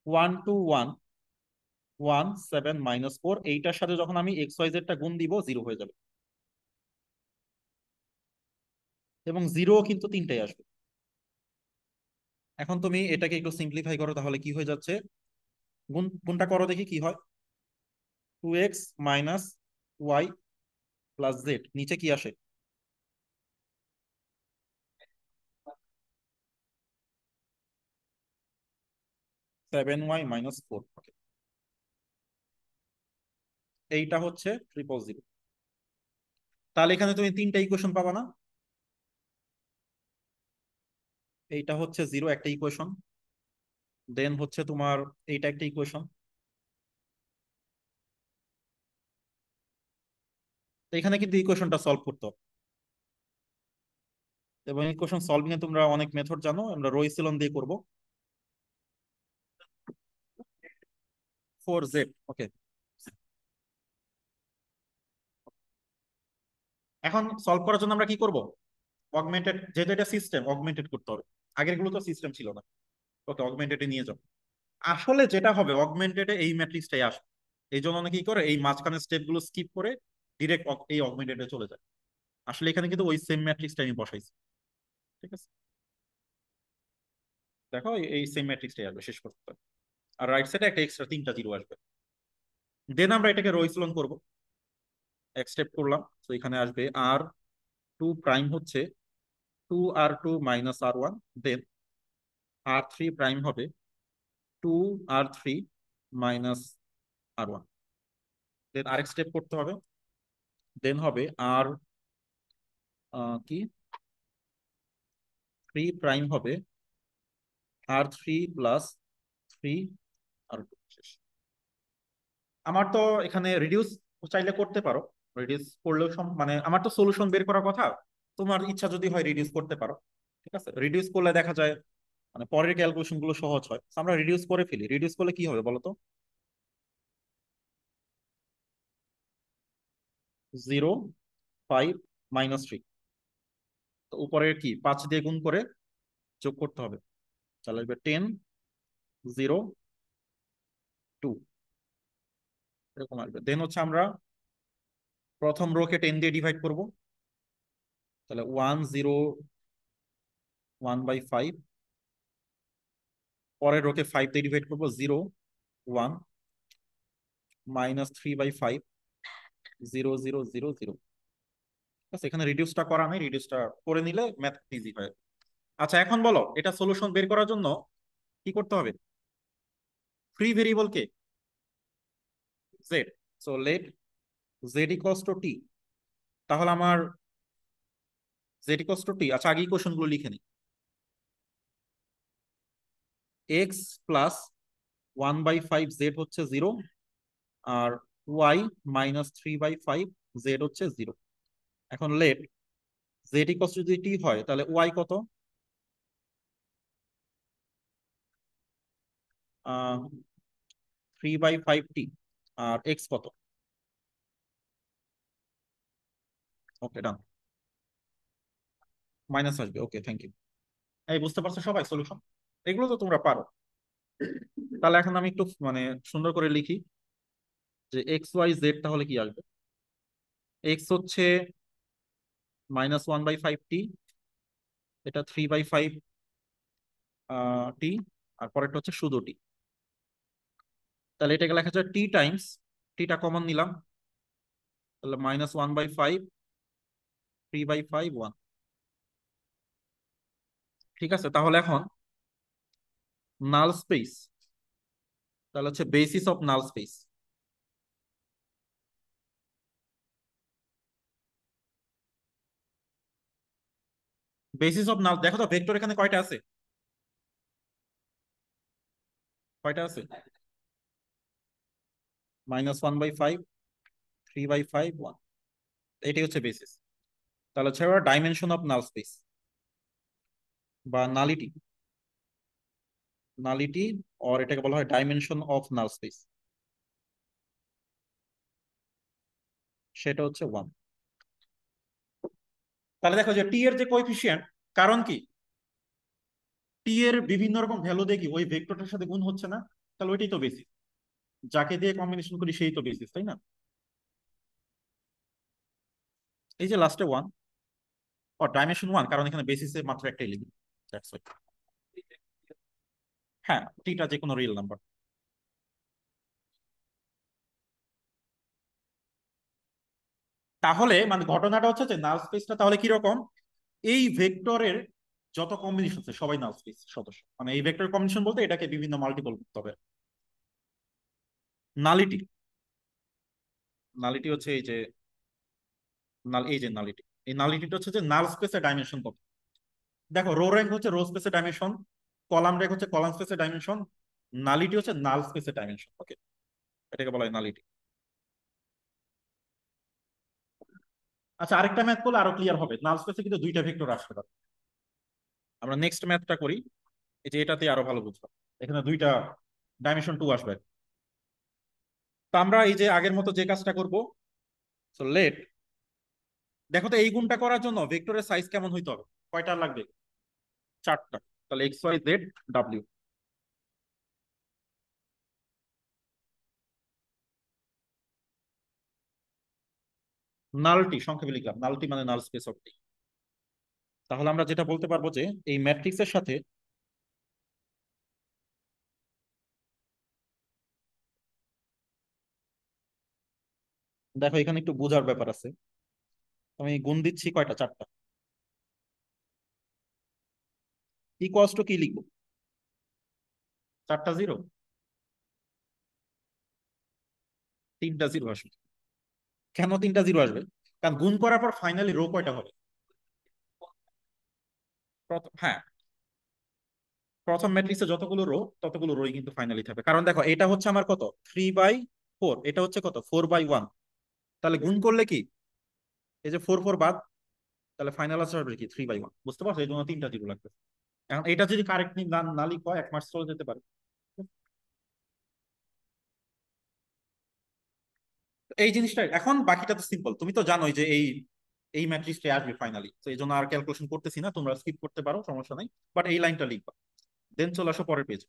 1 2 1 1 7 - 4, এইটার সাথে যখন আমি এক্স ওয়াই জেড টা গুণ দিব জিরো হয়ে যাবে, এবং জিরো কিন্তু তিনটাই আসবে। এখন তুমি এটাকে একটু সিম্পলিফাই করো, তাহলে কি হয়ে যাচ্ছে, গুণটা করো দেখি কি হয়। 2x - y + z, নিচে কি আসে? 7y - 4। এইটা হচ্ছে 000। তাহলে এখানে তুমি তিনটা ইকুয়েশন পাবা না? এইটা হচ্ছে জিরো একটা ইকুয়েশন, দেন হচ্ছে তোমার এইটা একটা ইকুয়েশন। তো এখানে কিন্তু ইকুয়েশনটা সলভ করতে হবে, এবং ইকুয়েশন সলভিং এ তোমরা অনেক মেথড জানো, আমরা রো এক্সিলন দিয়ে করব। 4z, ওকে। এখন সলভ করার জন্য আমরা কি করব, অগমেন্টেড, যেহেতু এটা সিস্টেম অগমেন্টেড করতে হবে, আগের গুলো তো সিস্টেম ছিল না। ওকে, অগমেন্টেডে নিয়ে যাও। আসলে যেটা হবে অগমেন্টেডে এই ম্যাট্রিক্সটাই আসবে, এই জন্য অনেকে কি করে এই মাঝখানের স্টেপ গুলো স্কিপ করে ডিরেক্ট এই অগমেন্টেডে চলে যায়। আসলে এখানে কিন্তু ওই সেম ম্যাট্রিক্সটা আমি বসাইছি। ঠিক আছে, দেখো এই সেম ম্যাট্রিক্সটাই আসবে শেষ করতে। আর রাইট সাইডে একটা এক্সট্রা তিনটা জিরো আসবে। দেন আমরা এটাকে রো ইচেলন করবো। এক্সট্রাক্ট করলাম, তো এখানে আসবে আর টু প্রাইম হচ্ছে 2r2 - r1, দেন r3 প্রাইম হবে 2r3 - r1, দেন আরেক স্টেপ করতে হবে, দেন হবে আর কি 3 প্রাইম হবে r3 + 3 r2। আমার তো এখানে রিডিউস চাইলে করতে পারো, রিডিউস করলেও মানে আমার তো সলিউশন বের করার কথা, তোমার ইচ্ছা যদি হয় রিডিউস করতে পারো। ঠিক আছে, রিডিউস করলে দেখা যায় মানে পরের ক্যালকুলেশন গুলো সহজ হয়। So, আমরা রিডিউস করে ফেলি, রিডিউস করলে কি হবে বলো তো? 0 5 - 3, তো উপরে কি 5 দিয়ে গুণ করে যোগ করতে হবে, তাহলে আসবে 10 0 2, এরকম আসবে। দেন হচ্ছে আমরা প্রথম রোকে 10 দিয়ে ডিভাইড করব, তাহলে 1 0 1/5, পরের রোকে 5 দিয়ে ডিভাইড করবো, 0 1 - 3/5, 0 0 0 0। এখানে রিডিউসটা করা নেই, রিডিউসটা করে নিলে ম্যাথ ইজি হয়। আচ্ছা এখন বলো, এটা সলিউশন বের করার জন্য কি করতে হবে? ফ্রি ভেরিয়েবল কে Z, so let Z equals to T. তাহলে আমার জেড ইকুয়ালস টু টি, আচ্ছা আগে ইকুয়েশন গুলো লিখে নিই। এক্স প্লাস 1/5 জেড হচ্ছে 0, আর y - 3/5 জেড হচ্ছে 0। এখন লেট জেড ইকুয়ালস টু যদি টি হয় তাহলে ওয়াই কত? 3/5 টি, আর এক্স কত? ওকে ডান, মাইনাস আসবে। Okay thank you. এই বুঝতে পারছো সবাই সলিউশন? এগুলো তো তোমরা পারো। তাহলে এখন আমি একটু মানে সুন্দর করে লিখি যে এক্স ওয়াই জেড তাহলে কি আসবে। এক্স হচ্ছে -1/5 টি, এটা 3/5 টি, আর পরেরটা হচ্ছে শুধু টি। তাহলে এটাকে লেখা যায় টি টাইমস, টিটা কমন নিলাম, তাহলে -1/5 3/5 1। ঠিক আছে, তাহলে এখন নাল স্পেস, তাহলে হচ্ছে basis of null space. Basis of null, দেখো তো ভেক্টর এখানে কয়টা আছে, কয়টা আছে? -1/5 3/5 1, এটাই হচ্ছে বেসিস। তাহলে হচ্ছে ডাইমেনশন অফ নাল স্পেস বা নালিটি, নালিটি অর এটাকে বলা হয় ডাইমেনশন অফ নাল স্পেস, সেটা হচ্ছে 1। তাহলে দেখো যে টি এর যে কোএফিসিয়েন্ট, কারণ কি টি এর বিভিন্ন রকম ভ্যালু দেখি ওই ভেক্টরটার সাথে গুণ হচ্ছে না, তাহলে ওইটাই তো বেসিস, যাকে দিয়ে কম্বিনেশন করি সেই তো বেসিস, তাই না? এই যে লাস্টে 1, ও ডাইমেনশন 1 কারণ এখানে বেসিসে মাত্র একটা এলিমেন্ট, দ্যাটস ওয়াই। হ্যাঁ, টিটা যে কোনো রিয়েল নাম্বার। তাহলে মানে ঘটনাটা হচ্ছে যে নাল স্পেসটা তাহলে কি রকম, এই ভেক্টরের যত কম্বিনেশন আছে সবাই নাল স্পেস সদস্য, মানে এই ভেক্টর কম্বিনেশন বলতে এটাকে বিভিন্ন মাল্টিপল করতে হবে। নালিটি, নালিটি হচ্ছে এই যে এই যে নালিটি, এই নালিটিটা হচ্ছে যে নাল স্পেসের ডাইমেনশন কত। দেখো রো র্যাঙ্ক হচ্ছে রো স্পেসের ডাইমেনশন, কলাম র্যাঙ্ক হচ্ছে কলাম স্পেসের ডাইমেনশন, নালিটি হচ্ছে নাল স্পেসের ডাইমেনশন। ওকে, এটাকে বলা হয় নালিটি। আচ্ছা আরেকটা ম্যাথ করলে আরো ক্লিয়ার হবে, নাল স্পেসে কিন্তু দুইটা ভেক্টর আসতে পারে। আমরা নেক্সট ম্যাথটা করি, এই যে এটাতে আরো ভালো বুঝবো, এখানে দুইটা ডাইমেনশন 2 আসবে। তো আমরা এই যে আগের মতো যে কাজটা করব, সো লেট, দেখো তো এই গুণটা করার জন্য ভেক্টরের সাইজ কেমন হইতে হবে, কয়টা লাগবে? 4টা। তাহলে এক্স ওয়াই জেড ডাব্লিউ, নালটি সংক্ষেপে লিখলাম, নালটি মানে নাল স্পেস অফ টি। তাহলে আমরা যেটা বলতে পারবো যে এই ম্যাট্রিক্সের সাথে দেখো এখানে একটু বোঝার ব্যাপার আছে। আমি গুণ দিচ্ছি কয়টা, চারটা। ইকুয়ালস টু কি লিখবো? চারটা জিরো, তিনটা জিরো আসবে। কেন তিনটা জিরো আসবে? কারণ গুণ করার পর ফাইনালি রো কয়টা হবে? হ্যাঁ, প্রথম ম্যাট্রিক্সে যতগুলো রো ততগুলো রোই কিন্তু ফাইনালি থাকবে। কারণ দেখো এটা হচ্ছে আমার কত, 3/4, এটা হচ্ছে কত, 4/1। তাহলে গুণ করলে কি, এই যে 4 4 বাদ, তাহলে ফাইনাল আনসার হবে কি 3/1। বুঝতে পারছো? এই জন্য তিনটা জিরো লাগবে। এখন এটা যদি কারেক্টলি না না লিখো, 1 মাস চলে যেতে পারে। এই জিনিসটা এখন, বাকিটা তো সিম্পল, তুমি তো জানোই যে এই এই ম্যাট্রিক্সটা আসবে ফাইনালি, তো এই জন্য আর ক্যালকুলেশন করতেছি না, তোমরা স্কিপ করতে পারো, সমস্যা নাই। বাট এই লাইনটা লিখবা, দেন চলে আসো পরের পেজ।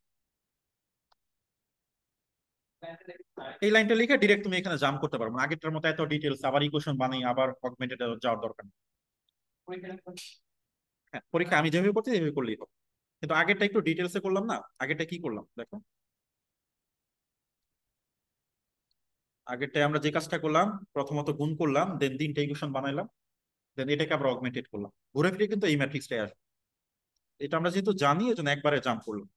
এই লাইনটা লিখে ডিরেক্ট তুমি এখানে জাম্প করতে পারো, মানে আগেরটার মতো এত ডিটেলস আবার ইকুয়েশন বানাই আবার অগমেন্টেড যাওয়ার দরকার নেই। হ্যাঁ, পরীক্ষা আমি যেভাবে করছি সেভাবে করলেই হবে। কিন্তু আগেরটা একটু ডিটেলসে করলাম না। আগেরটা কি করলাম দেখো, আগেরটায় আমরা যে কাজটা করলাম, প্রথমত গুণ করলাম, দেন তিনটা ইকুয়েশন বানাইলাম, দেন এটাকে আমরা অগমেন্টেড করলাম, ঘুরে ফিরে কিন্তু এই ম্যাট্রিক্সটাই আসবে। এটা আমরা যেহেতু জানি, এই জন্য একবারে জাম্প করলাম।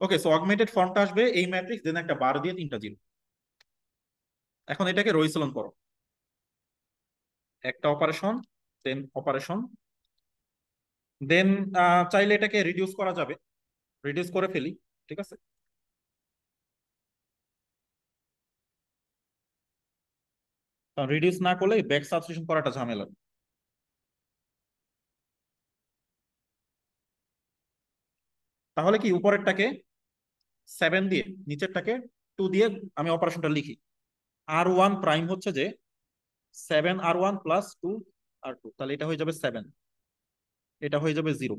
ওকে, সো অগমেন্টেড ফর্মটা আসবে এই ম্যাট্রিক্স, দেন একটা বার দিয়ে তিনটা জিরো। এখন এটাকে রইসলন করো, একটা অপারেশন, দেন অপারেশন, দেন চাইলে এটাকে রিডিউস করা যাবে, রিডিউস করে ফেলি। ঠিক আছে, কারণ রিডিউস না করলে ব্যাক সাবস্টিটিউশন করাটা ঝামেলা। তাহলে কি উপরেরটাকে 7 দিয়ে, নিচেরটাকে 2 দিয়ে আমি অপারেশনটা লিখি। R1 প্রাইম হচ্ছে যে 7R1 প্লাস 2R2, তাহলে এটা হয়ে যাবে 7, এটা হয়ে যাবে 0,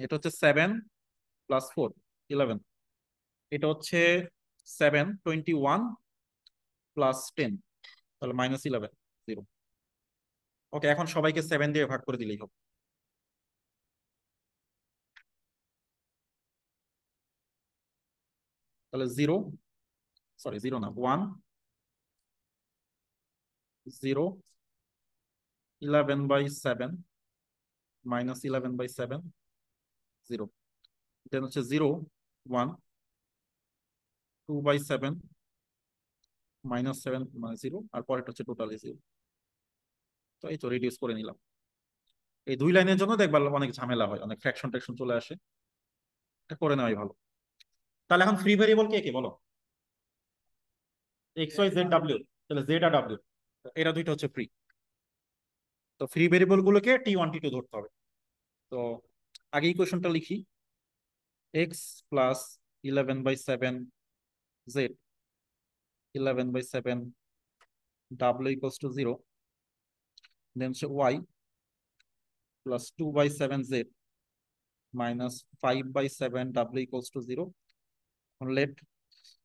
এটা হচ্ছে 7 + 4 11, এটা হচ্ছে 7 21 + 10, তাহলে -11, 0। ওকে, এখন সবাইকে 7 দিয়ে ভাগ করে দিলেই হবে। তাহলে 0, সরি 0 না, 1 0, 11/7 -11/7, 0, দেন হচ্ছে 0 1 2/7 -7 মানে 0, আর পরেরটা হচ্ছে টোটালি 0। তো এই তো রিডিউস করে নিলাম। এই দুই লাইনের জন্য দেখবা অনেক ঝামেলা হয়, অনেক ফ্র্যাকশন ট্যাকশন চলে আসে, এটা করে নেওয়াই ভালো। তাহলে এখন ফ্রি ভেরিয়েবল কে কে বলো? এক্স ওয়াই জেড ডাব্লিউ, তাহলে জেড আর ডাব্লিউ, এরা দুইটা হচ্ছে ফ্রি। তো ফ্রি ভেরিয়েবল গুলোকে T1 T2 ধরতে হবে। তো আগে ইকুয়েশনটা লিখি, x plus 11/7 Z, 11/7 W equals to 0, দেন হচ্ছে Y plus 2/7 Z minus 5/7 W equals to 0। Late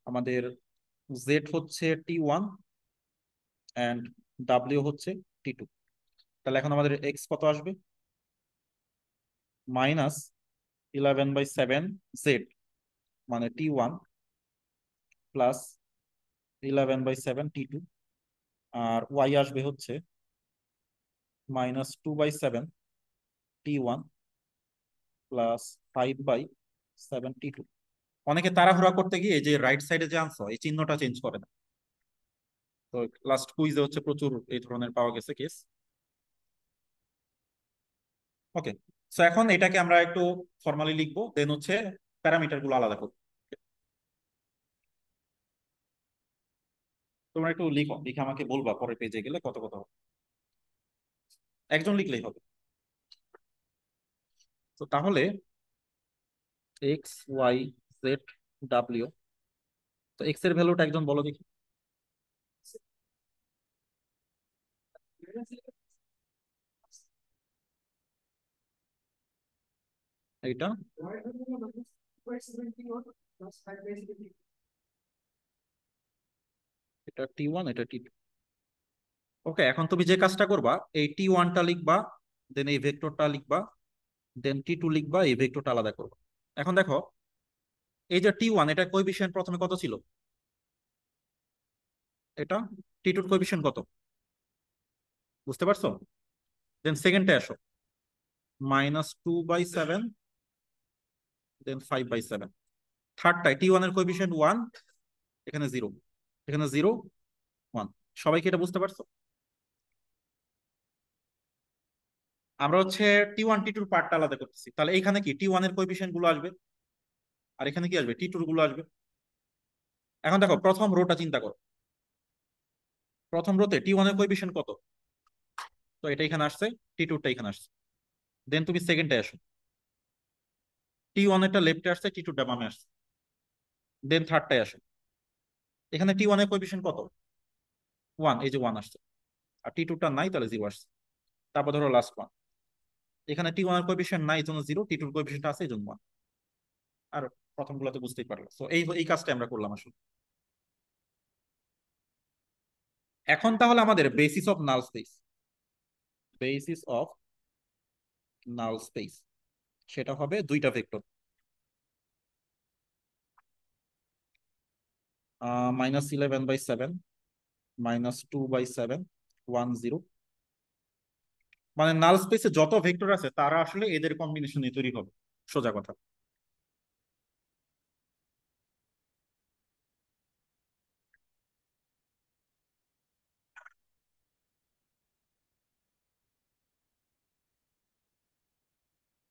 আমাদের জেড হচ্ছে T1 অ্যান্ড ডাব্লিউ হচ্ছে T2। তাহলে এখন আমাদের এক্স কত আসবে? -11/7 জেড মানে T1 প্লাস 11/7 T2, আর ওয়াই আসবে হচ্ছে -2/7 T1 প্লাস 5/7 T2। অনেকে তাড়াহুড়া করতে গিয়ে এই যে রাইট সাইডে যে আনসার, এই চিহ্নটা চেঞ্জ করে না। তো লাস্ট কুইজে হচ্ছে প্রচুর এই ধরনের পাওয়া গেছে কেস। ওকে, সো এখন এটাকে আমরা একটু ফর্মালি লিখবো, দেন হচ্ছে প্যারামিটার গুলো আলাদা করবো। তোমরা একটু লিখো, লিখে আমাকে বলবা পরের পেজে গেলে কত কত হবে। একজন লিখলেই হবে। তো তাহলে এক্স ওয়াই জেড ডাব্লিউ, তো এক্স এর ভ্যালুটা একজন বলো দেখি। এইটা, এটা T1, এটা T2। ওকে, এখন তুমি যে কাজটা করবা, এই T1টা লিখবা, দেন এই ভেক্টরটা লিখবা, দেন T2 লিখবা, এই ভেক্টরটা আলাদা করবা। এখন দেখো, এই যে T1, এটা কোএফিসিয়েন্ট প্রথমে কত ছিল? এটা টি টুর কোএফিসিয়েন্ট কত বুঝতে পারছো? দেন সেকেন্ডে আসো, -2/7, দেন 5/7। থার্ডটায় টি ওয়ান এর কোএফিসিয়েন্ট 1, এখানে 0, এখানে 0, 1। সবাই কি এটা বুঝতে পারছো? আমরা হচ্ছে টি ওয়ান টি টুর পার্টটা আলাদা করতেছি, তাহলে এখানে কি টি ওয়ান এর কোএফিসিয়েন্ট গুলো আসবে, আর এখানে কি আসবে, টি টুর গুলো আসবে। এখন দেখো প্রথম রোটা চিন্তা করো, প্রথম রোতে টি ওয়ান এর কোএফিসিয়েন্ট কত, তো এটা এখানে আসছে, টি টুরটা এখানে আসছে। দেন তুমি সেকেন্ডে আসো, টি ওয়ান এরটা লেফটে আসছে, টি টুরটা বামে আসছে। দেন থার্ডটায় আসো, এখানে টি ওয়ান এর কোএফিসিয়েন্ট কত, 1, এই যে 1 আসছে, আর টি টুরটা নাই তাহলে 0 আসছে। তারপর ধরো লাস্ট ওয়ান, এখানে টি ওয়ান এর কোএফিসিয়েন্ট নাই এই জন্য 0, টি টুর কোএফিসিয়েন্ট আছে এই জন্য 1। আর প্রথম গুলোতে বুঝতেই পারলো, তো এই এই কাজটা আমরা করলাম আসলে। এখন তাহলে আমাদের basis of null space, basis of null space সেটা হবে দুইটা ভেক্টর, -11/7, -2/7, 1, 0। মানে নাল স্পেসে যত ভেক্টর আছে তারা আসলে এদের কম্বিনেশনে তৈরি হবে, সোজা কথা।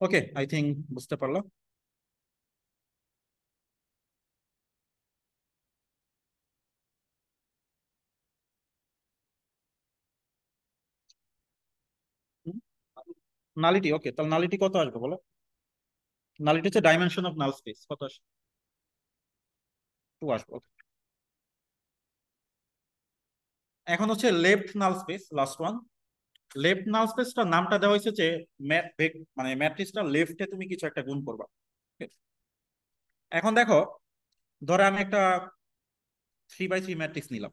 ওকে, আই থিঙ্ক বুঝতে পারলো। নালিটি, ওকে, তাহলে নালিটি কত আসবে বলো? নালিটি হচ্ছে ডাইমেনশন অফ নাল স্পেস, কত আসবে? 2 আসবে, okay। এখন হচ্ছে left null space, last one. Left null স্পেসটা নামটা দেওয়া হয়েছে যে মানে ম্যাট্রিক্সটা লেফটে তুমি কিছু একটা গুণ করবা। Okay? এখন দেখো, ধরো আমি একটা 3/3 ম্যাট্রিক্স নিলাম।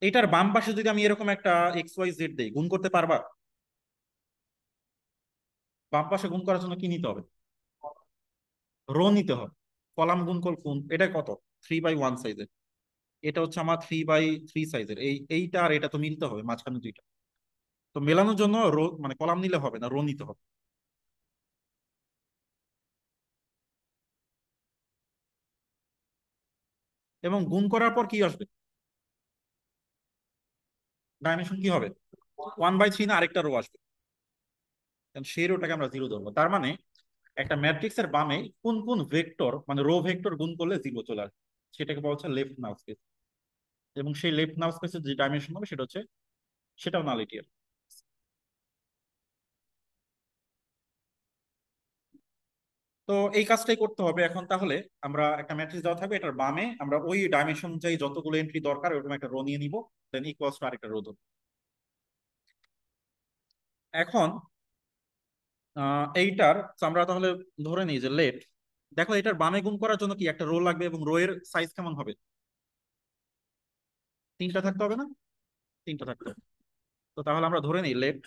এইটার বাম পাশে যদি আমি এরকম একটা XYZ দেই, গুণ করতে পারবা? বাম পাশে গুণ করার জন্য কি নিতে হবে? রো নিতে হবে। কলাম গুণ কোন, এটা কত, 3/1 সাইজের, এটা হচ্ছে আমার 3/3 সাইজের, এইটা আর এটা তো মিলতে হবে, মাঝখানে দুইটা। তো মেলানোর জন্য রো মানে কলাম নিলে হবে না, রো নিতে হবে। এবং গুণ করার পর কি আসবে, ডাইমেনশন কি হবে, 1/3 না আরেকটা রো আসবে। কারণ সেই রোটাকে আমরা 0 ধরবো, তার মানে একটা ম্যাট্রিক্সের বামে কোন কোন ভেক্টর মানে রো ভেক্টর গুণ করলে 0 চলে আসবে, সেটাকে বলা হচ্ছে লেফট নাল স্পেস। এবং সেই লেফট নাল স্পেসের যে ডাইমেনশন হবে সেটা হচ্ছে, সেটাও নালিটি এর। তো এই কাজটাই করতে হবে এখন তাহলে। আমরা একটা ম্যাট্রিক্স দেওয়া থাকবে, এটার বামে আমরা ওই ডাইমেনশন অনুযায়ী যতগুলো এন্ট্রি দরকার ওরকম একটা রো নিয়ে নিব, দেন ইকুয়ালস টু আরেকটা রো দেবো। এখন এইটার আমরা তাহলে ধরে নিই যে লেফট, দেখো এটার বামে গুণ করার জন্য কি একটা রো লাগবে, এবং রো এর সাইজ কেমন হবে, 3টা থাকতে হবে না? 3টা থাকতে হবে। তো তাহলে আমরা ধরে নিই left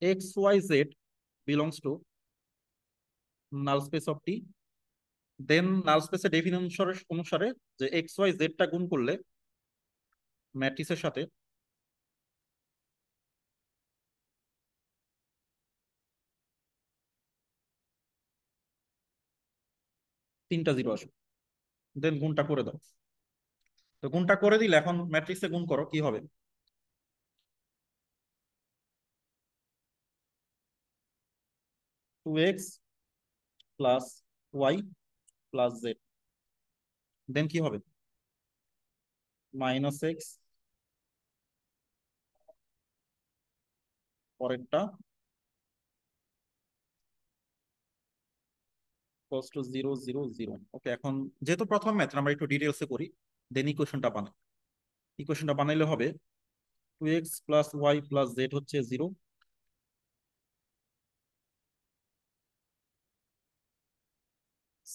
XYZ belongs to null space of T. Then null স্পেসের ডেফিনিশন অনুসারে অনুসারে যে XYZ টা গুণ করলে ম্যাট্রিক্সের সাথে 3টা 0 আসবে। দেন গুণটা করে দাও। তো গুণটা করে দিলে এখন ম্যাট্রিক্সে গুণ করো, কি হবে, 2x plus Y plus Z. Then কি হবে, -x, পরেরটা cos টু 0, 0, 0। ওকে, এখন যেহেতু প্রথম ম্যাথ আমরা একটু ডিটেলসে করি, দেন ইকুয়েশনটা বানাই। ইকুয়েশনটা বানাইলে হবে 2x plus Y plus Z হচ্ছে 0,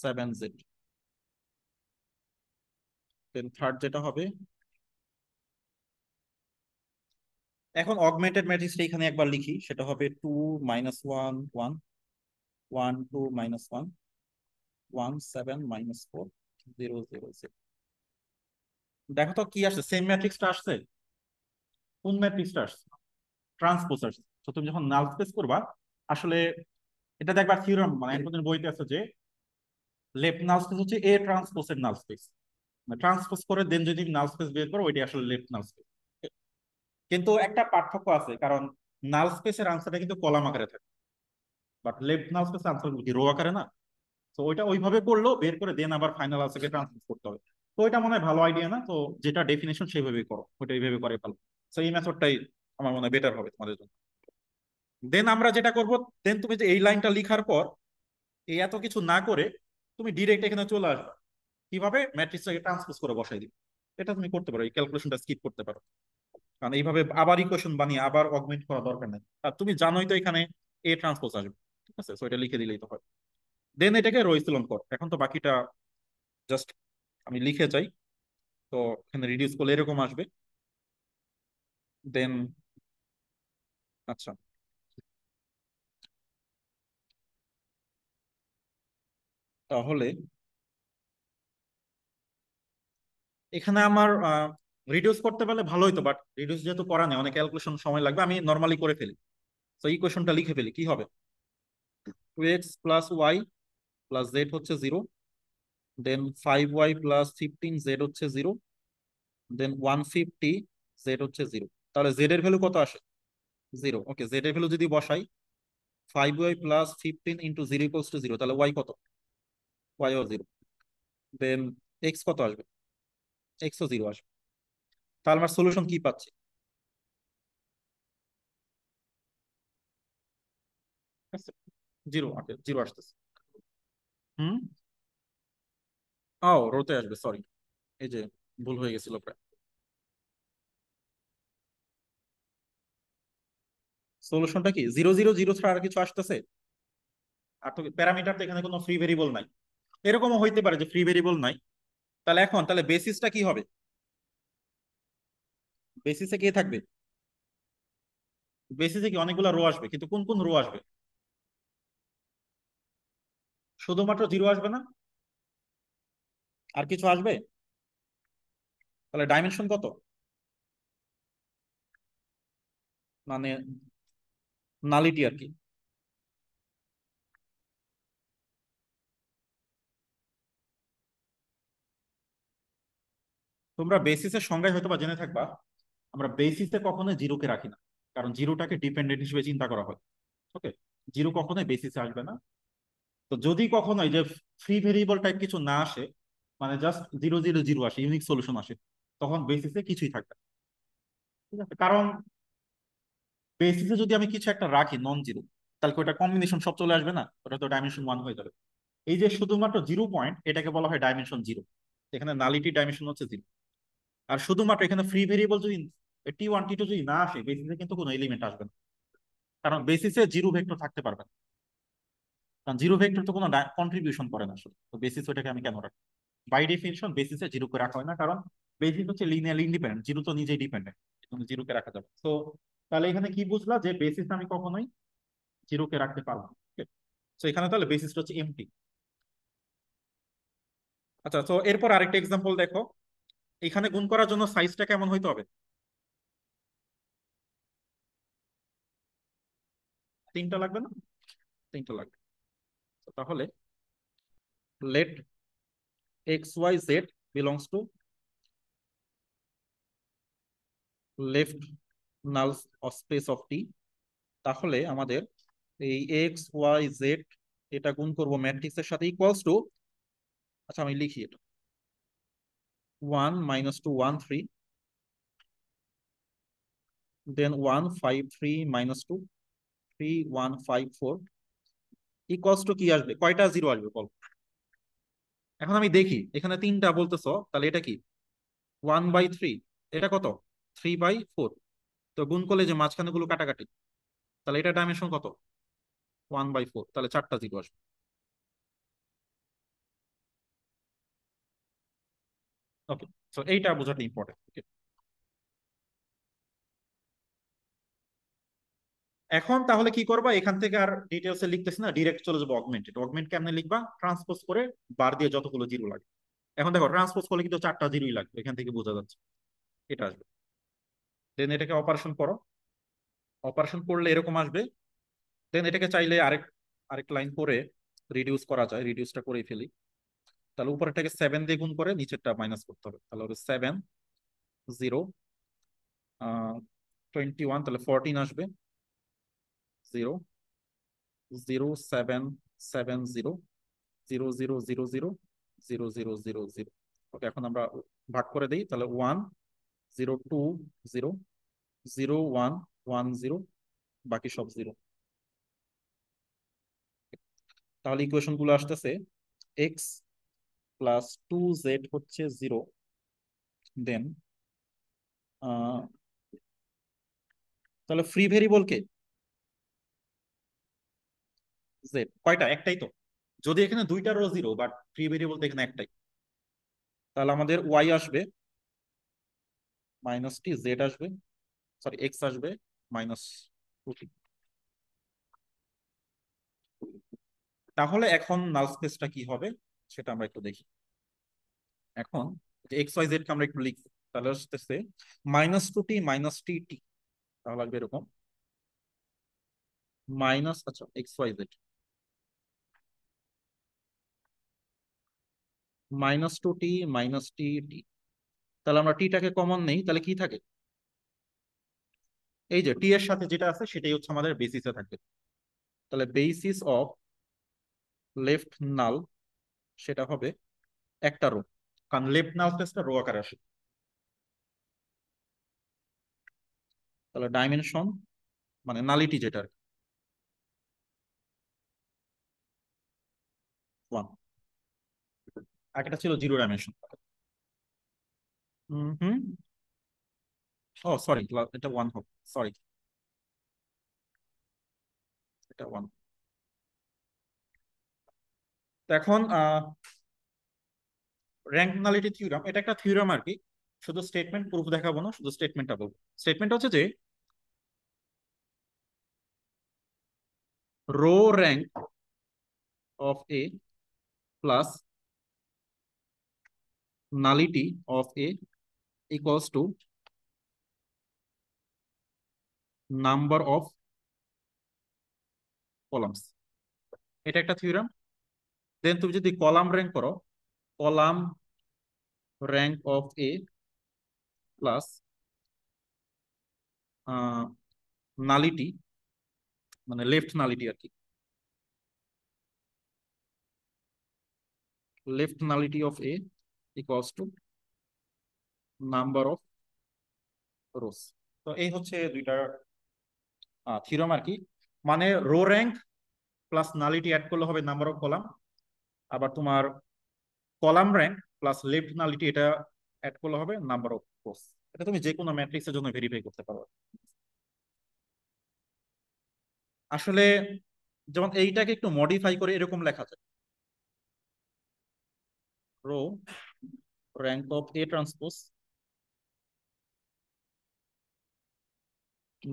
7z। দেন থার্ড যেটা হবে, এখন অগমেন্টেড ম্যাট্রিক্সটা এখানে একবার লিখি, সেটা হবে 2, -1, 1, 1, 2, -1, 17 - 4 0 0 0। দেখো তো কি আসছে, সেম ম্যাট্রিক্সটা আসছে। কোন ম্যাট্রিক্সটা আসছে? ট্রান্সপোজ আসছে। তো তুমি যখন নাল স্পেস করবা, আসলে এটা দেখবা থিওরাম, মানে একজনের বইতে আছে যে লেফট নাল স্পেস হচ্ছে এ ট্রান্সপোজের নাল স্পেস। মানে ট্রান্সপোজ করে দেন যদি নাল স্পেস বের করো, ওইটা আসলে লেফট নাল স্পেস। কিন্তু একটা পার্থক্য আছে, কারণ নাল স্পেসের আনসারটা কিন্তু কলাম আকারে থাকে, বাট লেফট নাল স্পেসের আনসার কি রো আকারে না। তো ওইটা ওইভাবে করলেও বের করে দেন আবার ফাইনাল আনসারকে ট্রান্সপোজ করতে হবে। তো ওইটা মনে হয় ভালো আইডিয়া না, তো যেটা ডেফিনেশন সেইভাবেই করো, ওইটা এইভাবে করে ভালো। তো এই মেথডটাই আমার মনে হয় বেটার হবে তোমাদের জন্য। দেন আমরা যেটা করব, দেন তুমি যে এই লাইনটা লিখার পর এই এত কিছু না করে তুমি ডিরেক্ট এখানে চলে আসবে, কিভাবে ম্যাট্রিক্সটাকে ট্রান্সপোজ করে বসাই দিবে। এটা তুমি করতে পারো, এই ক্যালকুলেশনটা স্কিপ করতে পারো, কারণ এইভাবে আবার ইকুয়েশন বানিয়ে আবার অগমেন্ট করা দরকার নেই। আর তুমি জানোই তো এখানে এ ট্রান্সপোজ আসবে, ঠিক আছে, সো এটা লিখে দিলেই তো হয়। দেন এটাকে রো এচেলন কর। এখন তো বাকিটা জাস্ট আমি লিখে যাই। তো এখানে রিডিউস করলে এরকম আসবে। দেন আচ্ছা, তাহলে এখানে আমার রিডিউস করতে পারলে ভালো হতো, বাট রিডিউস যেহেতু করা নেই, অনেক ক্যালকুলেশন সময় লাগবে, আমি নর্মালি করে ফেলি। তো ইকুয়েশনটা লিখে ফেলি, কি হবে? 2x plus Y plus Z হচ্ছে 0। দেন 5y প্লাস 15 জেড হচ্ছে 0। দেন 150 জেড হচ্ছে 0। তাহলে জেড এর ভ্যালু কত আসে? 0। ওকে, জেড এর ভ্যালু যদি বসাই, 5y প্লাস 15 × 0 = 0, তাহলে ওয়াই কত? ওয়াই ও 0। দেন এক্স কত আসবে? এক্স ও 0 আসবে। তাহলে আমার সলিউশন কি পাচ্ছি? ঠিক আছে, 0। ওকে, 0 আসতেছে। হুম। ও, রোতে আসবে, সরি, এই যে ভুল হয়ে গেছিল প্রায়। সলিউশনটা কি 0 0 0 ছাড়া আর কিছু আসতেছে? আর তো প্যারামিটার তো এখানে কোনো ফ্রি ভেরিয়েবল নাই। এরকমও হইতে পারে যে ফ্রি ভেরিয়েবল নাই। তাহলে এখন তাহলে বেসিসটা কি হবে? বেসিসে কে থাকবে? বেসিসে কি অনেকগুলো রো আসবে, কিন্তু কোন কোন রো আসবে? শুধুমাত্র 0 আসবে না? আর কিছু আসবে? তাহলে ডাইমেনশন কত? মানে নালিটি আর কি। তোমরা বেসিসের সংজ্ঞায় হয়তো বা জেনে থাকবা, আমরা বেসিসে কখনো জিরোকে রাখি না, কারণ জিরোটাকে ডিপেন্ডেন্ট হিসেবে চিন্তা করা হয়। ওকে, জিরো কখনোই বেসিসে আসবে না। তো যদি কখনো এই যে ফ্রি ভেরিয়েবল টাইপ কিছু না আসে, মানে জাস্ট 0 0 0 আসে, ইউনিক সলিউশন আসে, তখন বেসিসে কিছুই থাকবে না। ঠিক আছে, কারণ বেসিসে যদি আমি কিছু একটা রাখি নন জিরো, তাহলে কি ওটা কম্বিনেশন সব চলে আসবে না? ওটা তো ডাইমেনশন 1 হয়ে যাবে। এই যে শুধুমাত্র 0 পয়েন্ট, এটাকে বলা হয় ডাইমেনশন 0। এখানে নালিটি ডাইমেনশন হচ্ছে 0। আর শুধুমাত্র এখানে ফ্রি ভেরিয়েবল যদি T1 T2 যদি না আসে, বেসিসে কিন্তু কোনো এলিমেন্ট আসবে না, কারণ বেসিসে জিরো ভেক্টর থাকতে পারবে না। কারণ জিরো ভেক্টর তো কোনো কন্ট্রিবিউশন করে না আসলে, তো বেসিস ওইটাকে আমি কেন রাখি? বাই ডেফিনিশন বেসিসে জিরো কে রাখা হয় না, কারণ বেসিস হচ্ছে লিনিয়ারলি ইন্ডিপেন্ডেন্ট, জিরো তো নিজেই ডিপেন্ডেন্ট, জিরো কে রাখা যাবে। তো তাহলে এখানে কি বুঝলা, যে বেসিস আমি কখনোই জিরো কে রাখতে পারবো না। তো এখানে তাহলে বেসিসটা হচ্ছে এমটি। আচ্ছা, তো এরপর আরেকটা এক্সাম্পল দেখো। এখানে গুণ করার জন্য সাইজটা কেমন হইতে হবে? 3টা লাগবে না? 3টা লাগবে। তো তাহলে let X Y Z belongs to left null space of T. তাহলে আমাদের এই এক্স ওয়াই জেড এটা গুণ করব ম্যাট্রিক্সের সাথে, ইকুয়ালস টু, আচ্ছা আমি লিখি এটা, 1 - 2 1 3, দেন 1 5 3 - 2 3 1 5 4, ইকুয়ালস টু কি আসবে, কয়টা জিরো আসবে বল? এখন আমি দেখি এখানে 3টা বলতেছো, তাহলে এটা কি 1/3, এটা কত 3/4। তো গুণ করলে যে মাঝখানে গুলো কাটাকাটি, তাহলে এটা ডাইমেনশন কত? 1/4, তাহলে 4টা জিরো আসবে। ওকে, তো এইটা বোঝাটা ইম্পর্টেন্ট। এখন তাহলে কি করবা, এখান থেকে আর ডিটেলস এ লিখতেছি না, ডিরেক্ট চলে যাবো অগমেন্টেড। অগমেন্ট কেমনে লিখবা, ট্রান্সপোজ করে বার দিয়ে যতগুলো জিরো লাগে। এখন দেখো ট্রান্সপোজ করলে কিন্তু 4টা জিরোই লাগবে, এখান থেকে বোঝা যাচ্ছে এটা আসবে। দেন এটাকে অপারেশন করো, অপারেশন করলে এরকম আসবে। দেন এটাকে চাইলে আরেক আরেক লাইন করে রিডিউস করা যায়, রিডিউসটা করেই ফেলি। তাহলে উপরেরটাকে 7 দিয়ে গুণ করে নিচেরটা মাইনাস করতে হবে, তাহলে হবে 7 0 21, তাহলে 14 আসবে। 0 0 7 7 0 0 0 0 0 0 0 0। ওকে, এখন আমরা ভাগ করে দিই, তাহলে 1 0 2 0 0 1 1 0, বাকি সব জিরো। তাহলে ইকুয়েশন গুলো আসতেছে এক্স প্লাস 2z হচ্ছে 0। দেন তাহলে ফ্রি ভেরিয়েবল কে জেড, কয়টা? একটাই তো। যদি এখানে দুইটা rho zero, but free variable তো এখানে একটাই। তাহলে আমাদের ওয়াই আসবে -t, জেড আসবে, সরি এক্স আসবে -2t। তাহলে এখন নাল স্পেসটা কি হবে সেটা আমরা একটু দেখি। এখন এক্স ওয়াই জেড কে আমরা একটু লিখবো, তাহলে আসতেছে -2t -tt। তাহলে লাগবে এরকম মাইনাস, আচ্ছা x Y Z -2t -tt। তাহলে আমরা টিটাকে কমন নেই, তাহলে কি থাকে, এই যে টি এর সাথে যেটা আছে সেটাই হচ্ছে আমাদের বেসিসে থাকবে। তাহলে বেসিস অফ লেফট নাল সেটা হবে একটা রো, কারণ লেফট নাল স্পেসটা রো আকারে আসে। তাহলে ডাইমেনশন মানে নালিটি যেটা 1, আগেটা ছিল 0 ডাইমেনশন। হুম, ও সরি, এটা 1 হবে, সরি এটা 1। তো এখন র্যাঙ্ক নালিটি থিওরাম, এটা একটা থিওরাম আর কি, শুধু স্টেটমেন্ট প্রুফ দেখাবো না, শুধু স্টেটমেন্টটা বলবো। স্টেটমেন্ট হচ্ছে যে row rank of A plus nullity of A equals to number of columns. এটা একটা থিওরাম। দেন তুমি যদি কলাম র্যাঙ্ক করো, column rank of A plus nullity মানে লেফট নালিটি আর কি, left nullity of A equals to number of rows. তো এই হচ্ছে দুইটা থিওরাম আর কি। মানে row rank plus nullity add করলে হবে নাম্বার অফ কলাম, আবার তোমার column rank plus left nullity এটা অ্যাড করলে হবে নাম্বার অফ রোস। এটা তুমি যে কোনো ম্যাট্রিক্সের জন্য ভেরিফাই করতে পারো। আসলে যেমন এইটাকে একটু মডিফাই করে এরকম লেখা যায়, row rank of A transpose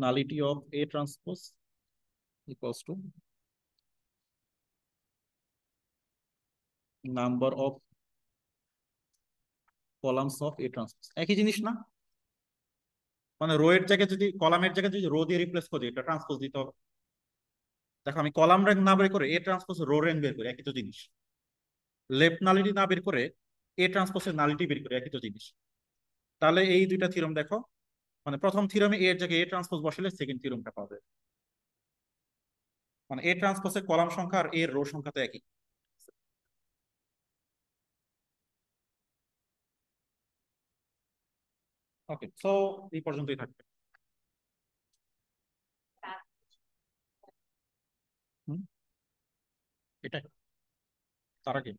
nullity of A transpose equals to number of columns of A transpose। একই জিনিস না, মানে রো এর জায়গায় যদি কলামের জায়গায় যদি রো দিয়ে রিপ্লেস করি, এটা ট্রান্সপোজ দিতে হবে। দেখো আমি কলাম র্যাঙ্ক না বের করে এ ট্রান্সপোজ রো র্যাঙ্ক বের করি, একই তো জিনিস। লেফট নালিটি না বের করে এ ট্রান্সপোজের নালিটি বের করি, একই তো জিনিস। তাহলে এই দুইটা থিওরাম দেখো, মানে প্রথম থিওরামে এর জায়গায় এ ট্রান্সপোজ বসালে সেকেন্ড থিওরামটা পাবে। মানে এ ট্রান্সপোজের কলাম সংখ্যা আর এর রো সংখ্যা তো একই। ওকে, সো এই পর্যন্তই থাকবে। হুম, এটাই, তার আগে